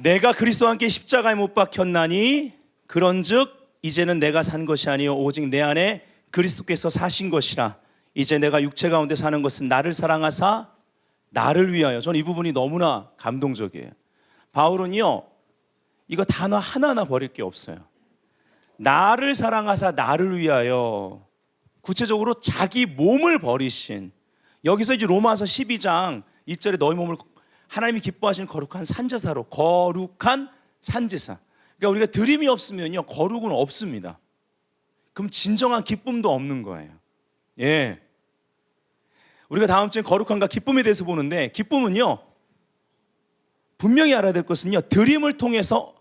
내가 그리스도와 함께 십자가에 못 박혔나니 그런즉 이제는 내가 산 것이 아니요 오직 내 안에 그리스도께서 사신 것이라. 이제 내가 육체 가운데 사는 것은 나를 사랑하사 나를 위하여. 저는 이 부분이 너무나 감동적이에요. 바울은요, 이거 단어 하나하나 버릴 게 없어요. 나를 사랑하사 나를 위하여, 구체적으로 자기 몸을 버리신. 여기서 이제 로마서 12장 1절에 너희 몸을 하나님이 기뻐하시는 거룩한 산제사로, 거룩한 산제사. 그러니까 우리가 드림이 없으면요, 거룩은 없습니다. 그럼 진정한 기쁨도 없는 거예요. 예. 우리가 다음 주에 거룩함과 기쁨에 대해서 보는데, 기쁨은요, 분명히 알아야 될 것은요, 드림을 통해서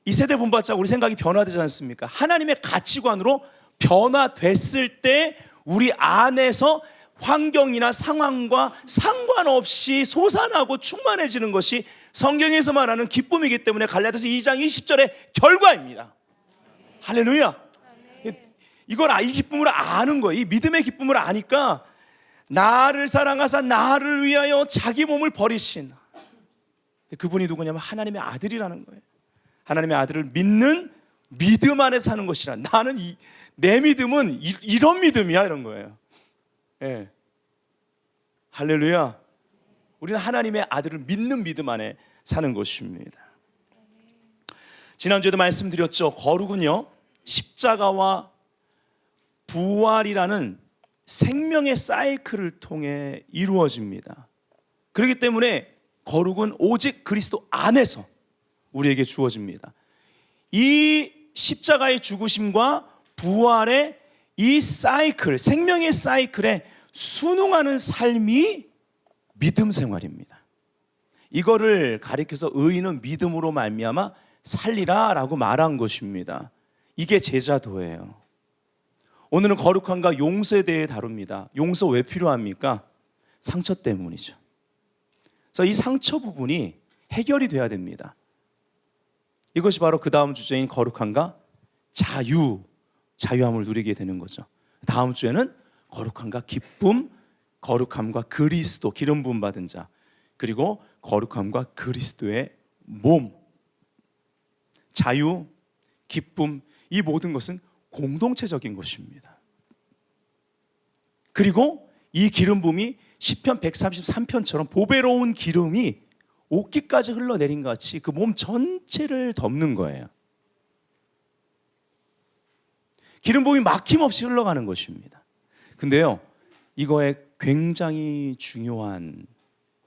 이 세대 본받자 우리 생각이 변화되지 않습니까? 하나님의 가치관으로 변화됐을 때 우리 안에서 환경이나 상황과 상관없이 솟아나고 충만해지는 것이 성경에서 말하는 기쁨이기 때문에 갈라디아서 2장 20절의 결과입니다. 할렐루야. 이 기쁨을 아는 거예요. 이 믿음의 기쁨을 아니까 나를 사랑하사 나를 위하여 자기 몸을 버리신, 그분이 누구냐면 하나님의 아들이라는 거예요. 하나님의 아들을 믿는 믿음 안에 사는 것이라. 나는 내 믿음은 이런 믿음이야, 이런 거예요. 예. 할렐루야. 우리는 하나님의 아들을 믿는 믿음 안에 사는 것입니다. 지난주에도 말씀드렸죠. 거룩은요, 십자가와 부활이라는 생명의 사이클을 통해 이루어집니다. 그렇기 때문에 거룩은 오직 그리스도 안에서 우리에게 주어집니다. 이 십자가의 죽으심과 부활의 이 사이클, 생명의 사이클에 순응하는 삶이 믿음 생활입니다. 이거를 가리켜서 의인은 믿음으로 말미암아 살리라 라고 말한 것입니다. 이게 제자도예요. 오늘은 거룩함과 용서에 대해 다룹니다. 용서 왜 필요합니까? 상처 때문이죠. 그래서 이 상처 부분이 해결이 돼야 됩니다. 이것이 바로 그 다음 주제인 거룩함과 자유함을 누리게 되는 거죠. 다음 주에는 거룩함과 기쁨, 거룩함과 그리스도, 기름 부음 받은 자, 그리고 거룩함과 그리스도의 몸, 자유, 기쁨, 이 모든 것은 공동체적인 것입니다. 그리고 이 기름 부음이 시편 133편처럼 보배로운 기름이 옷깃까지 흘러내린 것 같이 그 몸 전체를 덮는 거예요. 기름 부음이 막힘없이 흘러가는 것입니다. 근데요, 이거에 굉장히 중요한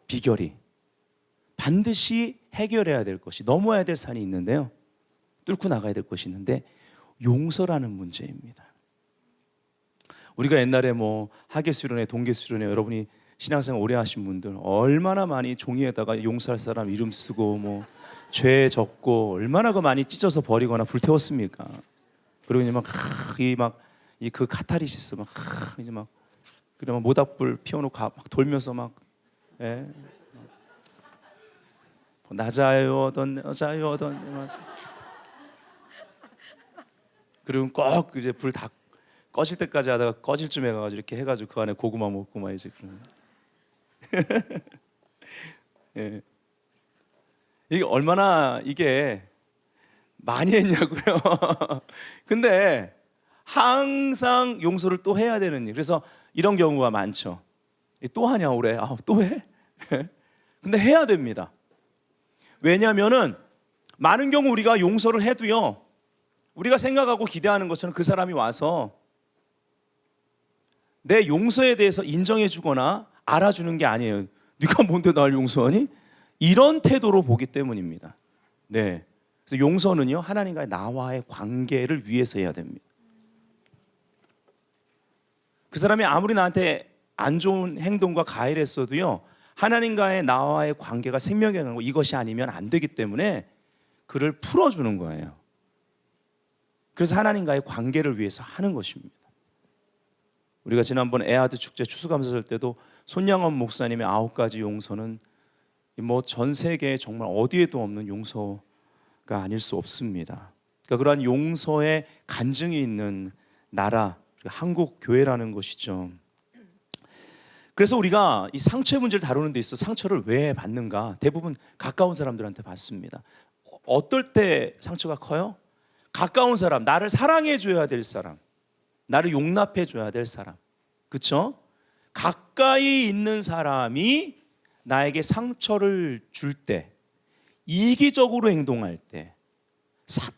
비결이, 반드시 해결해야 될 것이, 넘어야 될 산이 있는데요, 뚫고 나가야 될 것이 있는데, 용서라는 문제입니다. 우리가 옛날에 하계수련회, 동계수련회, 여러분이 신앙생활 오래 하신 분들 얼마나 많이 종이에다가 용서할 사람 이름 쓰고 죄 적고 얼마나 많이 찢어서 버리거나 불태웠습니까? 그리고 이제 그 카타르시스 이제 그러면 모닥불 피워놓고 막 돌면서 낮아요던 여자요던 이러면서, 그리고 꼭 이제 불 다 꺼질 때까지 하다가 꺼질 쯤에 가가지고 이렇게 해가지고 그 안에 고구마 먹고 이제 그런. 예. 이게 얼마나 많이 했냐고요. 근데 항상 용서를 또 해야 되는 일. 그래서 이런 경우가 많죠. 또 하냐 올해? 또 해? 근데 해야 됩니다. 왜냐하면은 많은 경우 우리가 용서를 해도요, 우리가 생각하고 기대하는 것처럼 그 사람이 와서 내 용서에 대해서 인정해 주거나 알아주는 게 아니에요. 네가 뭔데 날 용서하니? 이런 태도로 보기 때문입니다. 네. 그래서 용서는요, 하나님과의 나와의 관계를 위해서 해야 됩니다. 그 사람이 아무리 나한테 안 좋은 행동과 가해를 했어도요, 하나님과의 나와의 관계가 생명이 가고 이것이 아니면 안 되기 때문에 그를 풀어주는 거예요. 그래서 하나님과의 관계를 위해서 하는 것입니다. 우리가 지난번 에아드 축제 추수감사절 때도 손양원 목사님의 9가지 용서는 전 세계에 정말 어디에도 없는 용서가 아닐 수 없습니다. 그러니까 그러한 용서의 간증이 있는 나라, 한국 교회라는 것이죠. 그래서 우리가 이 상처의 문제를 다루는 데 있어 상처를 왜 받는가? 대부분 가까운 사람들한테 받습니다. 어떨 때 상처가 커요? 가까운 사람, 나를 사랑해 줘야 될 사람, 나를 용납해 줘야 될 사람, 그렇죠? 가까이 있는 사람이 나에게 상처를 줄 때, 이기적으로 행동할 때,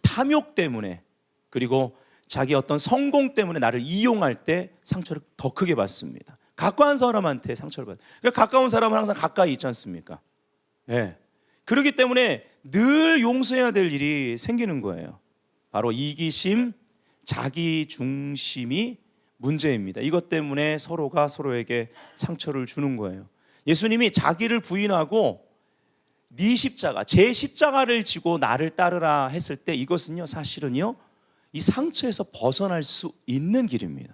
탐욕 때문에, 그리고 자기 어떤 성공 때문에 나를 이용할 때 상처를 더 크게 받습니다. 가까운 사람한테 상처를 받아요. 그러니까 가까운 사람은 항상 가까이 있지 않습니까? 네. 그렇기 때문에 늘 용서해야 될 일이 생기는 거예요. 바로 이기심, 자기 중심이 문제입니다. 이것 때문에 서로가 서로에게 상처를 주는 거예요. 예수님이 자기를 부인하고 네 십자가, 제 십자가를 지고 나를 따르라 했을 때 이것은요, 사실은요, 이 상처에서 벗어날 수 있는 길입니다.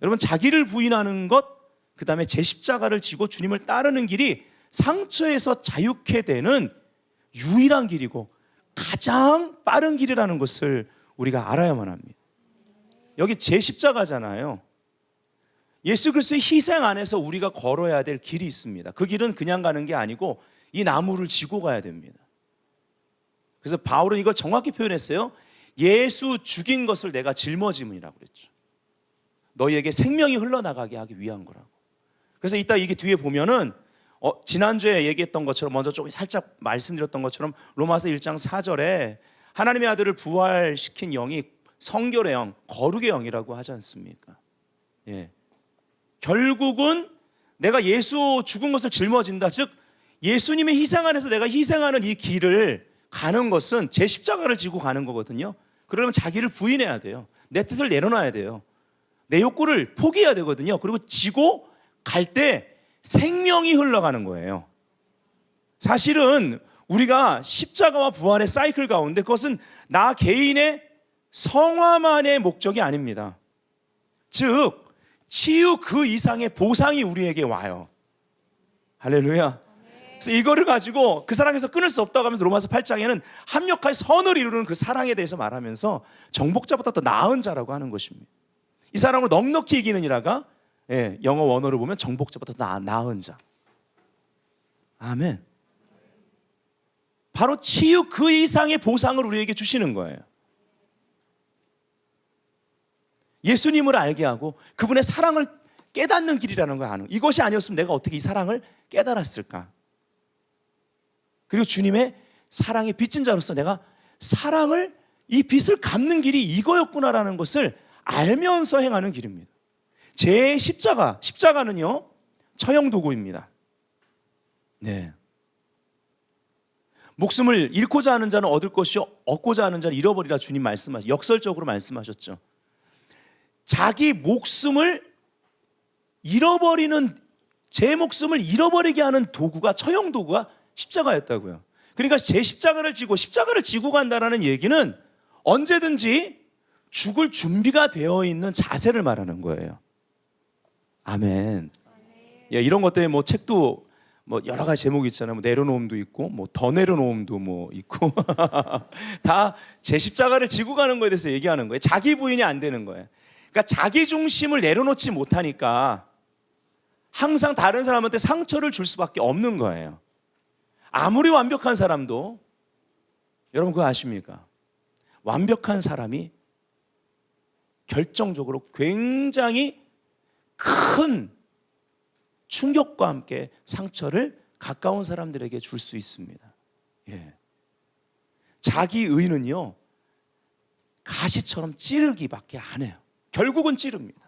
여러분, 자기를 부인하는 것, 그 다음에 제 십자가를 지고 주님을 따르는 길이 상처에서 자유케 되는 유일한 길이고 가장 빠른 길이라는 것을 우리가 알아야만 합니다. 여기 제 십자가잖아요. 예수 그리스도의 희생 안에서 우리가 걸어야 될 길이 있습니다. 그 길은 그냥 가는 게 아니고 이 나무를 지고 가야 됩니다. 그래서 바울은 이걸 정확히 표현했어요. 예수 죽인 것을 내가 짊어짐이라고 그랬죠. 너희에게 생명이 흘러나가게 하기 위한 거라고. 그래서 이따 이게 뒤에 보면은 지난주에 얘기했던 것처럼, 먼저 조금 살짝 말씀드렸던 것처럼 로마서 1장 4절에 하나님의 아들을 부활시킨 영이 성결의 영, 거룩의 영이라고 하지 않습니까? 예. 결국은 내가 예수 죽은 것을 짊어진다. 즉 예수님의 희생 안에서 내가 희생하는 이 길을 가는 것은 제 십자가를 지고 가는 거거든요. 그러려면 자기를 부인해야 돼요. 내 뜻을 내려놔야 돼요. 내 욕구를 포기해야 되거든요. 그리고 지고 갈 때 생명이 흘러가는 거예요. 사실은 우리가 십자가와 부활의 사이클 가운데 그것은 나 개인의 성화만의 목적이 아닙니다. 즉 치유 그 이상의 보상이 우리에게 와요. 할렐루야. 그래서 이거를 가지고 그 사랑에서 끊을 수 없다고 하면서 로마서 8장에는 합력하여 선을 이루는 그 사랑에 대해서 말하면서 정복자보다 더 나은 자라고 하는 것입니다. 이 사랑으로 넉넉히 이기는 이라가, 예, 영어 원어를 보면 정복자보다 더 나은 자. 아멘. 바로 치유 그 이상의 보상을 우리에게 주시는 거예요. 예수님을 알게 하고 그분의 사랑을 깨닫는 길이라는 걸 아는, 이것이 아니었으면 내가 어떻게 이 사랑을 깨달았을까? 그리고 주님의 사랑의 빚진 자로서 내가 사랑을, 이 빚을 갚는 길이 이거였구나라는 것을 알면서 행하는 길입니다. 제 십자가는요, 처형 도구입니다. 네. 목숨을 잃고자 하는 자는 얻을 것이요 얻고자 하는 자는 잃어버리라 주님 역설적으로 말씀하셨죠. 자기 목숨을 잃어버리는, 제 목숨을 잃어버리게 하는 도구가, 처형 도구가 십자가였다고요. 그러니까 제 십자가를 지고 간다는 얘기는 언제든지 죽을 준비가 되어 있는 자세를 말하는 거예요. 아멘. 예, 이런 것 때문에 뭐 책도 뭐 여러 가지 제목이 있잖아요. 뭐 내려놓음도 있고, 뭐 더 내려놓음도 뭐 있고, 다 제 십자가를 지고 가는 거에 대해서 얘기하는 거예요. 자기 부인이 안 되는 거예요. 그러니까 자기 중심을 내려놓지 못하니까 항상 다른 사람한테 상처를 줄 수밖에 없는 거예요. 아무리 완벽한 사람도, 여러분 그거 아십니까? 완벽한 사람이 결정적으로 굉장히 큰 충격과 함께 상처를 가까운 사람들에게 줄 수 있습니다. 예. 자기 의는요, 가시처럼 찌르기밖에 안 해요. 결국은 찌릅니다.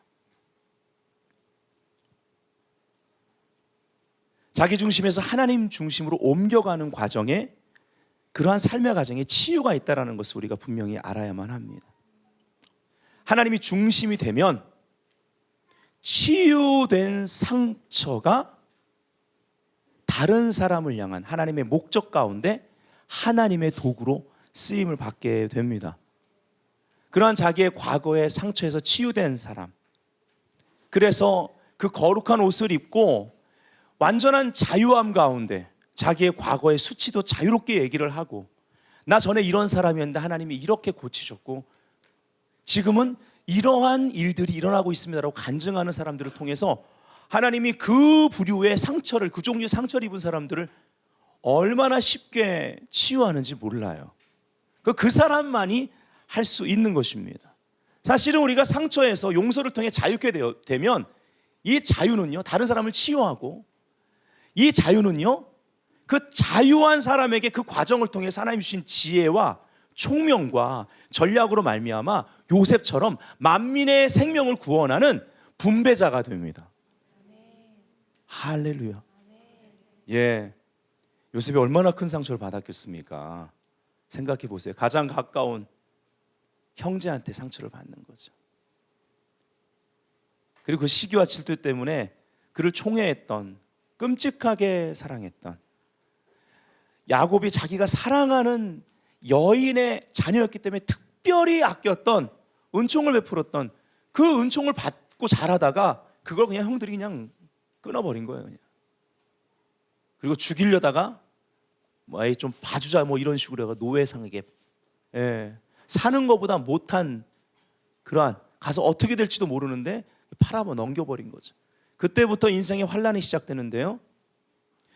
자기 중심에서 하나님 중심으로 옮겨가는 과정에, 그러한 삶의 과정에 치유가 있다는 것을 우리가 분명히 알아야만 합니다. 하나님이 중심이 되면 치유된 상처가 다른 사람을 향한 하나님의 목적 가운데 하나님의 도구로 쓰임을 받게 됩니다. 그러한 자기의 과거의 상처에서 치유된 사람, 그래서 그 거룩한 옷을 입고 완전한 자유함 가운데 자기의 과거의 수치도 자유롭게 얘기를 하고, 나 전에 이런 사람이었는데 하나님이 이렇게 고치셨고 지금은 이러한 일들이 일어나고 있습니다라고 간증하는 사람들을 통해서 하나님이 그 부류의 상처를, 그 종류의 상처를 입은 사람들을 얼마나 쉽게 치유하는지 몰라요. 그 사람만이 할 수 있는 것입니다. 사실은 우리가 상처에서 용서를 통해 자유케 되면 이 자유는요, 다른 사람을 치유하고, 이 자유는요, 그 자유한 사람에게 그 과정을 통해서 하나님 주신 지혜와 총명과 전략으로 말미암아 요셉처럼 만민의 생명을 구원하는 분배자가 됩니다. 할렐루야. 예, 요셉이 얼마나 큰 상처를 받았겠습니까? 생각해 보세요. 가장 가까운 형제한테 상처를 받는 거죠. 그리고 그 시기와 질투 때문에 그를 총애했던, 끔찍하게 사랑했던 야곱이 자기가 사랑하는 여인의 자녀였기 때문에 특별히 아꼈던, 은총을 베풀었던 그 은총을 받고 자라다가 그걸 그냥 형들이 그냥 끊어버린 거예요. 그냥. 그리고 죽이려다가 좀 봐주자 이런 식으로 해가 노예상에게, 사는 것보다 못한, 그러한, 가서 어떻게 될지도 모르는데 팔아버 넘겨버린 거죠. 그때부터 인생의 환란이 시작되는데요,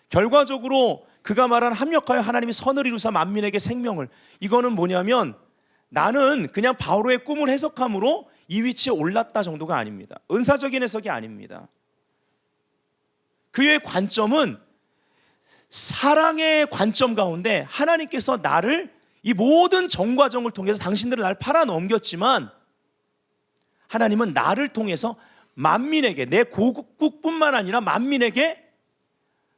결과적으로 그가 말한 합력하여 하나님이 선을 이루사 만민에게 생명을, 이거는 뭐냐면 나는 그냥 바로의 꿈을 해석함으로 이 위치에 올랐다 정도가 아닙니다. 은사적인 해석이 아닙니다. 그의 관점은 사랑의 관점 가운데 하나님께서 나를 이 모든 정과정을 통해서 당신들은 나를 팔아 넘겼지만 하나님은 나를 통해서 만민에게, 내 고국뿐만 아니라 만민에게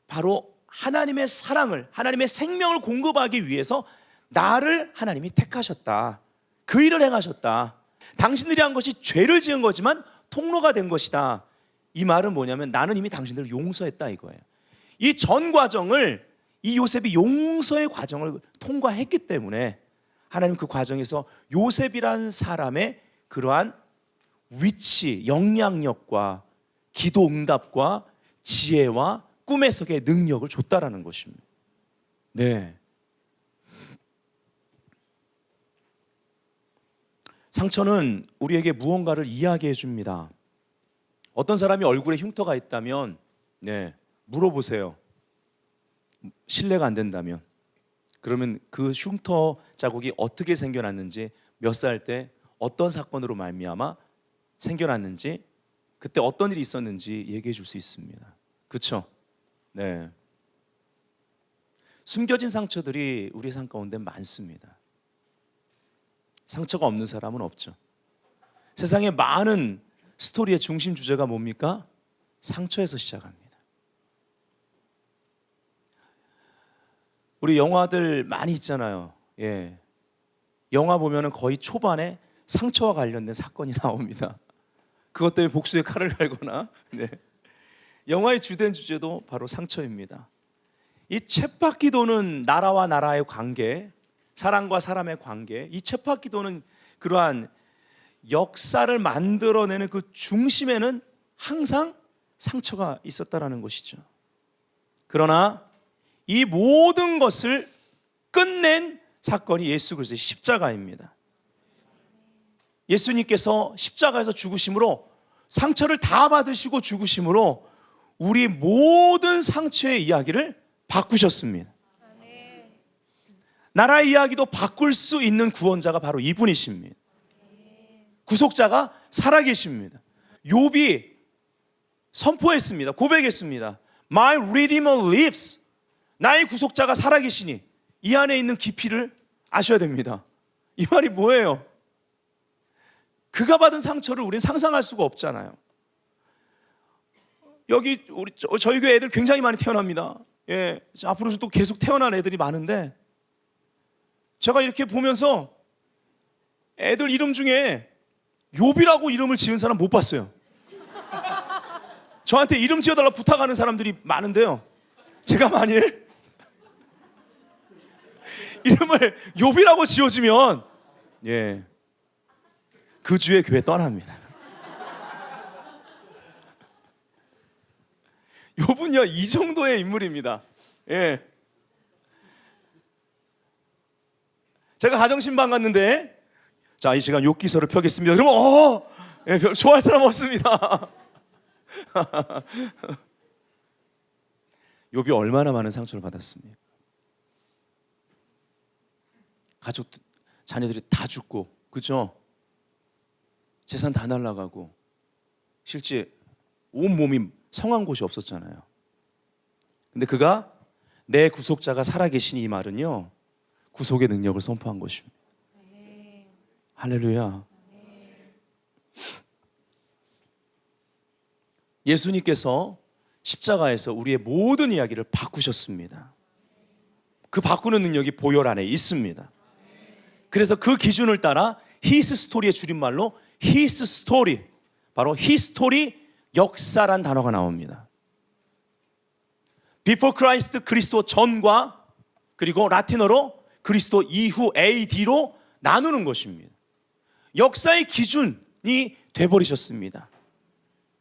바로 하나님의 사랑을, 하나님의 생명을 공급하기 위해서 나를 하나님이 택하셨다. 그 일을 행하셨다. 당신들이 한 것이 죄를 지은 거지만 통로가 된 것이다. 이 말은 뭐냐면 나는 이미 당신들을 용서했다 이거예요. 이 전 과정을, 이 요셉이 용서의 과정을 통과했기 때문에 하나님 그 과정에서 요셉이란 사람의 그러한 위치, 영향력과 기도 응답과 지혜와 꿈 해석의 능력을 줬다라는 것입니다. 네. 상처는 우리에게 무언가를 이야기해 줍니다. 어떤 사람이 얼굴에 흉터가 있다면 물어보세요. 신뢰가 안 된다면. 그러면 그 흉터 자국이 어떻게 생겨났는지, 몇 살 때 어떤 사건으로 말미암아 생겨났는지, 그때 어떤 일이 있었는지 얘기해 줄 수 있습니다. 그렇죠? 네. 숨겨진 상처들이 우리 삶 가운데 많습니다. 상처가 없는 사람은 없죠. 세상의 많은 스토리의 중심 주제가 뭡니까? 상처에서 시작합니다. 우리 영화들 많이 있잖아요. 영화 보면은 거의 초반에 상처와 관련된 사건이 나옵니다. 그것 때문에 복수의 칼을 갈거나. 영화의 주된 주제도 바로 상처입니다. 이 쳇바퀴 도는 나라와 나라의 관계, 사람과 사람의 관계, 이 쳇바퀴 도는 그러한 역사를 만들어내는 그 중심에는 항상 상처가 있었다라는 것이죠. 그러나 이 모든 것을 끝낸 사건이 예수 그리스도의 십자가입니다. 예수님께서 십자가에서 죽으심으로, 상처를 다 받으시고 죽으심으로 우리 모든 상처의 이야기를 바꾸셨습니다. 나라의 이야기도 바꿀 수 있는 구원자가 바로 이분이십니다. 구속자가 살아계십니다. 욥이 선포했습니다. 고백했습니다. My Redeemer lives. 나의 구속자가 살아계시니 이 안에 있는 깊이를 아셔야 됩니다. 이 말이 뭐예요? 그가 받은 상처를 우리는 상상할 수가 없잖아요. 여기 저희 교회 애들 굉장히 많이 태어납니다. 앞으로 또 계속 태어날 애들이 많은데, 제가 이렇게 보면서 애들 이름 중에 욥이라고 이름을 지은 사람 못 봤어요. 저한테 이름 지어달라고 부탁하는 사람들이 많은데요, 제가 만일 이름을 욥이라고 지어주면 그 주의 교회 떠납니다. 욥은요 이 정도의 인물입니다. 제가 가정신방 갔는데, 자, 이 시간 욥기서를 펴겠습니다. 그러면 좋아할 사람 없습니다. 욥이 얼마나 많은 상처를 받았습니까? 가족, 자녀들이 다 죽고, 그죠? 재산 다 날아가고, 실제 온 몸이 성한 곳이 없었잖아요. 근데 그가 내 구속자가 살아계시니, 이 말은요, 구속의 능력을 선포한 것입니다. 할렐루야. 예수님께서 십자가에서 우리의 모든 이야기를 바꾸셨습니다. 그 바꾸는 능력이 보혈 안에 있습니다. 그래서 그 기준을 따라 His Story의 줄임말로 His Story, 바로 History, 역사란 단어가 나옵니다. Before Christ, 그리스도 전과, 그리고 라틴어로 그리스도 이후 AD로 나누는 것입니다. 역사의 기준이 돼버리셨습니다.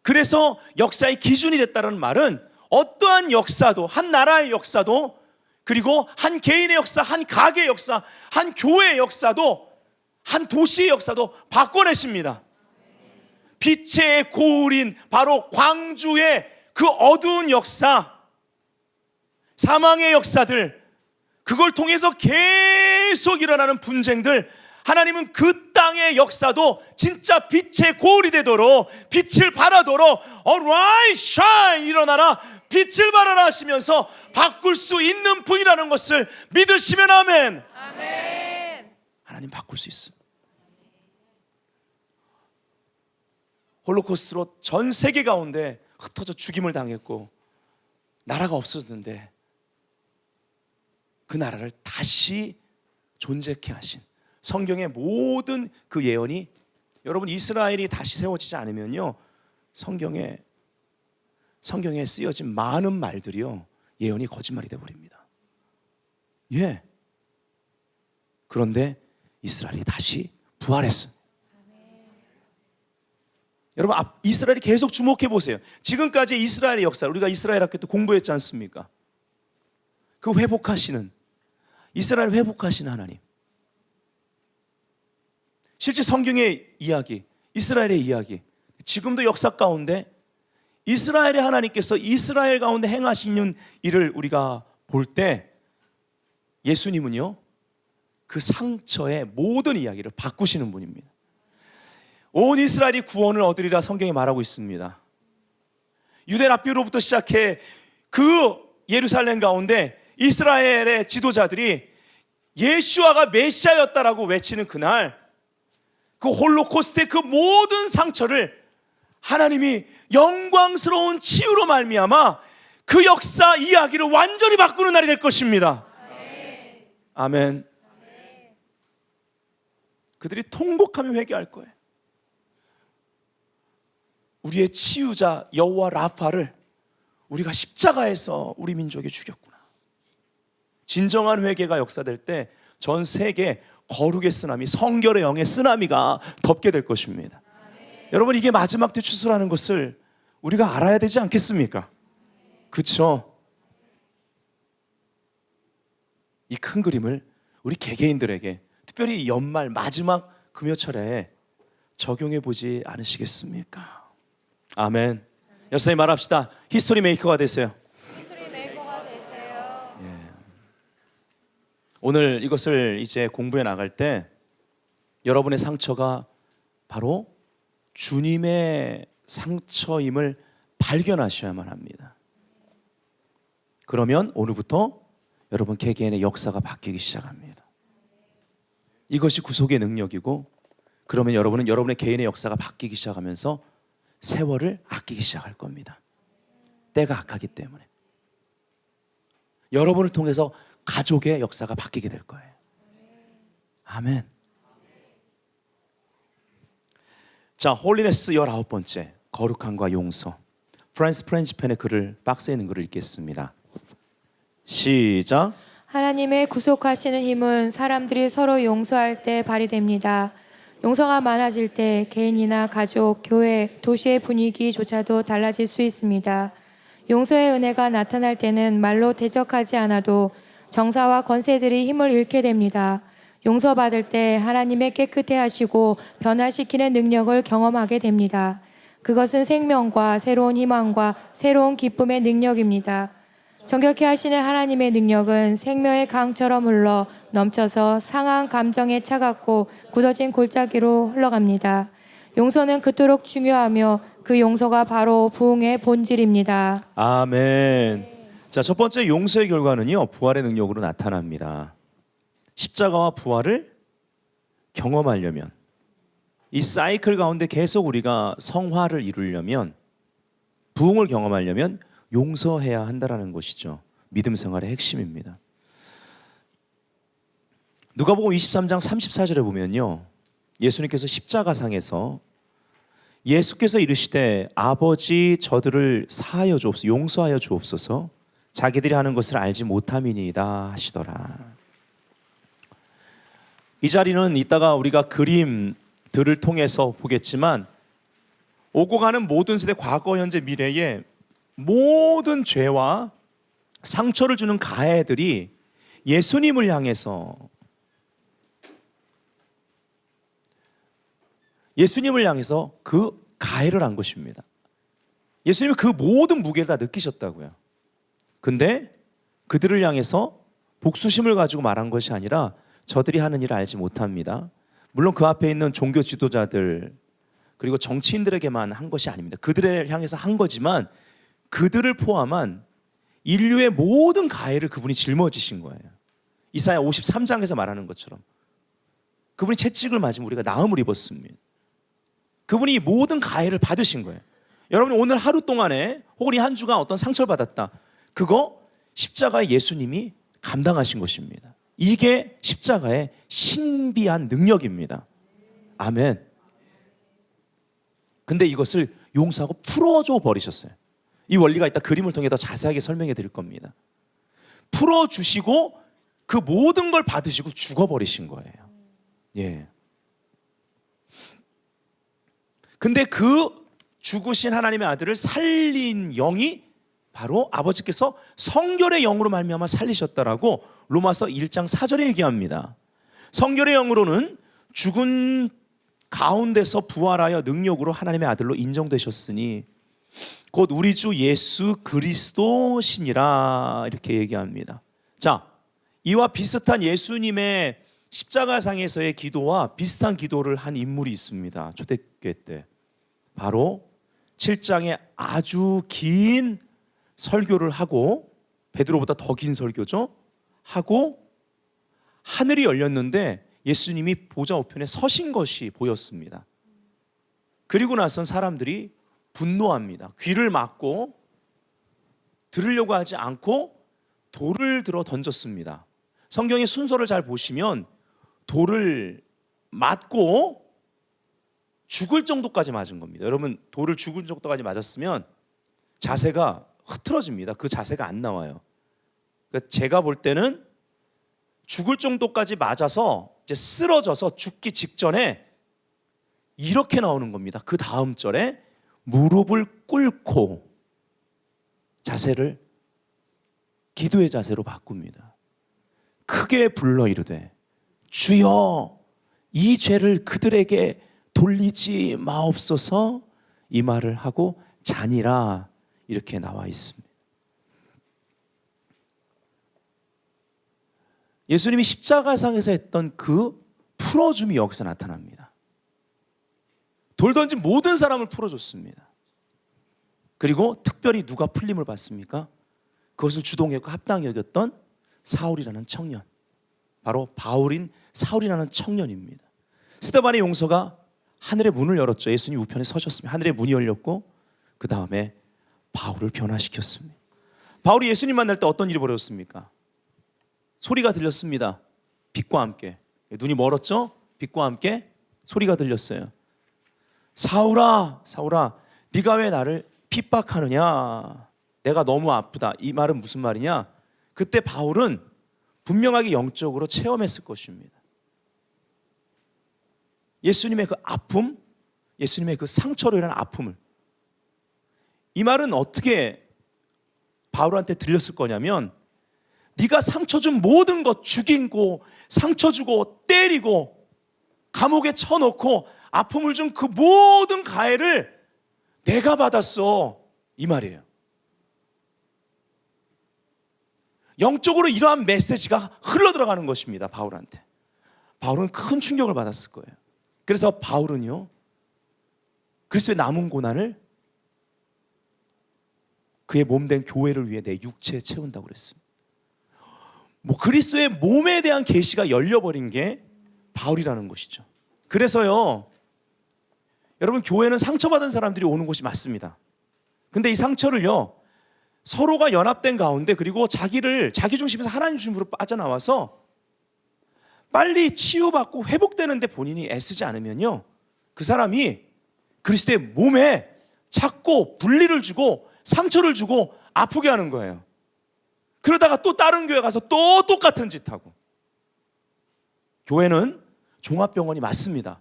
그래서 역사의 기준이 됐다는 말은 어떠한 역사도, 한 나라의 역사도, 그리고 한 개인의 역사, 한 가게의 역사, 한 교회의 역사도, 한 도시의 역사도 바꿔내십니다. 빛의 고울인 바로 광주의 그 어두운 역사, 사망의 역사들, 그걸 통해서 계속 일어나는 분쟁들, 하나님은 그 땅의 역사도 진짜 빛의 고울이 되도록, 빛을 발하도록 Arise, shine, 일어나라, 빛을 발하라 하시면서 바꿀 수 있는 분이라는 것을 믿으시면 아멘. 아멘. 하나님 바꿀 수 있습니다. 홀로코스트로 전 세계 가운데 흩어져 죽임을 당했고 나라가 없어졌는데 그 나라를 다시 존재케 하신 성경의 모든 그 예언이, 여러분, 이스라엘이 다시 세워지지 않으면요, 성경에 쓰여진 많은 말들이요, 예언이 거짓말이 되어버립니다. 예. 그런데 이스라엘이 다시 부활했습니다. 여러분, 이스라엘이 계속 주목해 보세요. 지금까지 이스라엘의 역사를 우리가 이스라엘 학교 때 공부했지 않습니까? 그 회복하시는, 이스라엘 회복하시는 하나님. 실제 성경의 이야기, 이스라엘의 이야기, 지금도 역사 가운데 이스라엘의 하나님께서 이스라엘 가운데 행하시는 일을 우리가 볼 때 예수님은요, 그 상처의 모든 이야기를 바꾸시는 분입니다. 온 이스라엘이 구원을 얻으리라 성경에 말하고 있습니다. 유대 랍비로부터 시작해 그 예루살렘 가운데 이스라엘의 지도자들이 예수아가 메시아였다라고 외치는 그날, 그 홀로코스트의 그 모든 상처를 하나님이 영광스러운 치유로 말미암아 그 역사 이야기를 완전히 바꾸는 날이 될 것입니다. 아멘. 그들이 통곡하며 회개할 거예요. 우리의 치유자 여호와 라파를 우리가 십자가에서 우리 민족에 죽였구나. 진정한 회개가 역사될 때 전 세계 거룩의 쓰나미, 성결의 영의 쓰나미가 덮게 될 것입니다. 여러분, 이게 마지막 때 추수라는 것을 우리가 알아야 되지 않겠습니까? 그렇죠? 이 큰 그림을 우리 개개인들에게, 특별히 연말 마지막 금요철에 적용해 보지 않으시겠습니까? 아멘. 여러분 말합시다. 히스토리 메이커가 되세요. 히스토리 메이커가 되세요. 오늘 이것을 이제 공부해 나갈 때 여러분의 상처가 바로 주님의 상처임을 발견하셔야만 합니다. 그러면 오늘부터 여러분 개개인의 역사가 바뀌기 시작합니다. 이것이 구속의 능력이고, 그러면 여러분은 여러분의 개인의 역사가 바뀌기 시작하면서 세월을 아끼기 시작할 겁니다. 때가 악하기 때문에. 여러분을 통해서 가족의 역사가 바뀌게 될 거예요. 아멘. 자, 홀리네스 19번째, 거룩함과 용서. 프란스 프렌치펜의 글을, 박스에 있는 글을 읽겠습니다. 시작. 하나님의 구속하시는 힘은 사람들이 서로 용서할 때 발휘됩니다. 용서가 많아질 때 개인이나 가족, 교회, 도시의 분위기조차도 달라질 수 있습니다. 용서의 은혜가 나타날 때는 말로 대적하지 않아도 정사와 권세들이 힘을 잃게 됩니다. 용서받을 때 하나님의 깨끗해 하시고 변화시키는 능력을 경험하게 됩니다. 그것은 생명과 새로운 희망과 새로운 기쁨의 능력입니다. 정결케 하시는 하나님의 능력은 생명의 강처럼 흘러 넘쳐서 상한 감정에 차갑고 굳어진 골짜기로 흘러갑니다. 용서는 그토록 중요하며 그 용서가 바로 부흥의 본질입니다. 아멘. 자, 첫 번째 용서의 결과는요, 부활의 능력으로 나타납니다. 십자가와 부활을 경험하려면, 이 사이클 가운데 계속 우리가 성화를 이루려면, 부흥을 경험하려면 용서해야 한다라는 것이죠. 믿음 생활의 핵심입니다. 누가복음 23장 34절에 보면요, 예수님께서 십자가상에서 예수께서 이르시되 아버지 저들을 사하여 주옵소서, 용서하여 주옵소서, 자기들이 하는 것을 알지 못함이니이다 하시더라. 이 자리는 이따가 우리가 그림들을 통해서 보겠지만, 오고 가는 모든 세대, 과거, 현재, 미래의 모든 죄와 상처를 주는 가해들이 예수님을 향해서 그 가해를 한 것입니다. 예수님은 그 모든 무게를 다 느끼셨다고요. 근데 그들을 향해서 복수심을 가지고 말한 것이 아니라 저들이 하는 일을 알지 못합니다. 물론 그 앞에 있는 종교 지도자들 그리고 정치인들에게만 한 것이 아닙니다. 그들을 향해서 한 거지만 그들을 포함한 인류의 모든 가해를 그분이 짊어지신 거예요. 이사야 53장에서 말하는 것처럼 그분이 채찍을 맞으면 우리가 나음을 입었습니다. 그분이 모든 가해를 받으신 거예요. 여러분, 오늘 하루 동안에 혹은 이 한 주간 어떤 상처를 받았다, 그거 십자가의 예수님이 감당하신 것입니다. 이게 십자가의 신비한 능력입니다. 아멘. 근데 이것을 용서하고 풀어줘 버리셨어요. 이 원리가 이따 그림을 통해 더 자세하게 설명해 드릴 겁니다. 풀어주시고 그 모든 걸 받으시고 죽어버리신 거예요. 예. 근데 그 죽으신 하나님의 아들을 살린 영이 바로 아버지께서 성결의 영으로 말미암아 살리셨다라고 로마서 1장 4절에 얘기합니다. 성결의 영으로는 죽은 가운데서 부활하여 능력으로 하나님의 아들로 인정되셨으니 곧 우리 주 예수 그리스도시니라, 이렇게 얘기합니다. 자, 이와 비슷한 예수님의 십자가상에서의 기도와 비슷한 기도를 한 인물이 있습니다. 초대교회 때 바로 7장에 아주 긴 설교를 하고, 베드로보다 더 긴 설교죠, 하고 하늘이 열렸는데 예수님이 보좌 우편에 서신 것이 보였습니다. 그리고 나선 사람들이 분노합니다. 귀를 막고 들으려고 하지 않고 돌을 들어 던졌습니다. 성경의 순서를 잘 보시면 돌을 맞고 죽을 정도까지 맞은 겁니다. 여러분, 돌을 죽을 정도까지 맞았으면 자세가 흐트러집니다. 그 자세가 안 나와요. 그러니까 제가 볼 때는 죽을 정도까지 맞아서 이제 쓰러져서 죽기 직전에 이렇게 나오는 겁니다. 그 다음 절에 무릎을 꿇고 자세를 기도의 자세로 바꿉니다. 크게 불러 이르되 주여 이 죄를 그들에게 돌리지 마옵소서, 이 말을 하고 자니라, 이렇게 나와 있습니다. 예수님이 십자가상에서 했던 그 풀어줌이 여기서 나타납니다. 돌 던진 모든 사람을 풀어줬습니다. 그리고 특별히 누가 풀림을 받습니까? 그것을 주동했고 합당히 여겼던 사울이라는 청년, 바로 바울인 사울이라는 청년입니다. 스데반의 용서가 하늘의 문을 열었죠. 예수님 우편에 서셨습니다. 하늘의 문이 열렸고 그 다음에 바울을 변화시켰습니다. 바울이 예수님 만날 때 어떤 일이 벌어졌습니까? 소리가 들렸습니다. 빛과 함께. 눈이 멀었죠? 빛과 함께 소리가 들렸어요. 사울아, 사울아, 네가 왜 나를 핍박하느냐? 내가 너무 아프다. 이 말은 무슨 말이냐? 그때 바울은 분명하게 영적으로 체험했을 것입니다. 예수님의 그 아픔, 예수님의 그 상처로 인한 아픔을. 이 말은 어떻게 바울한테 들렸을 거냐면, 네가 상처 준 모든 것 죽이고 상처 주고 때리고 감옥에 쳐놓고 아픔을 준 그 모든 가해를 내가 받았어, 이 말이에요. 영적으로 이러한 메시지가 흘러들어가는 것입니다. 바울한테. 바울은 큰 충격을 받았을 거예요. 그래서 바울은요, 그리스도의 남은 고난을 그의 몸된 교회를 위해 내 육체에 채운다고 그랬습니다. 그리스도의 몸에 대한 계시가 열려버린 게 바울이라는 것이죠. 그래서요, 여러분, 교회는 상처받은 사람들이 오는 곳이 맞습니다. 근데 이 상처를요, 서로가 연합된 가운데, 그리고 자기 중심에서 하나님 중심으로 빠져나와서 빨리 치유받고 회복되는데 본인이 애쓰지 않으면요, 그 사람이 그리스도의 몸에 자꾸 분리를 주고 상처를 주고 아프게 하는 거예요. 그러다가 또 다른 교회 가서 또 똑같은 짓 하고. 교회는 종합병원이 맞습니다.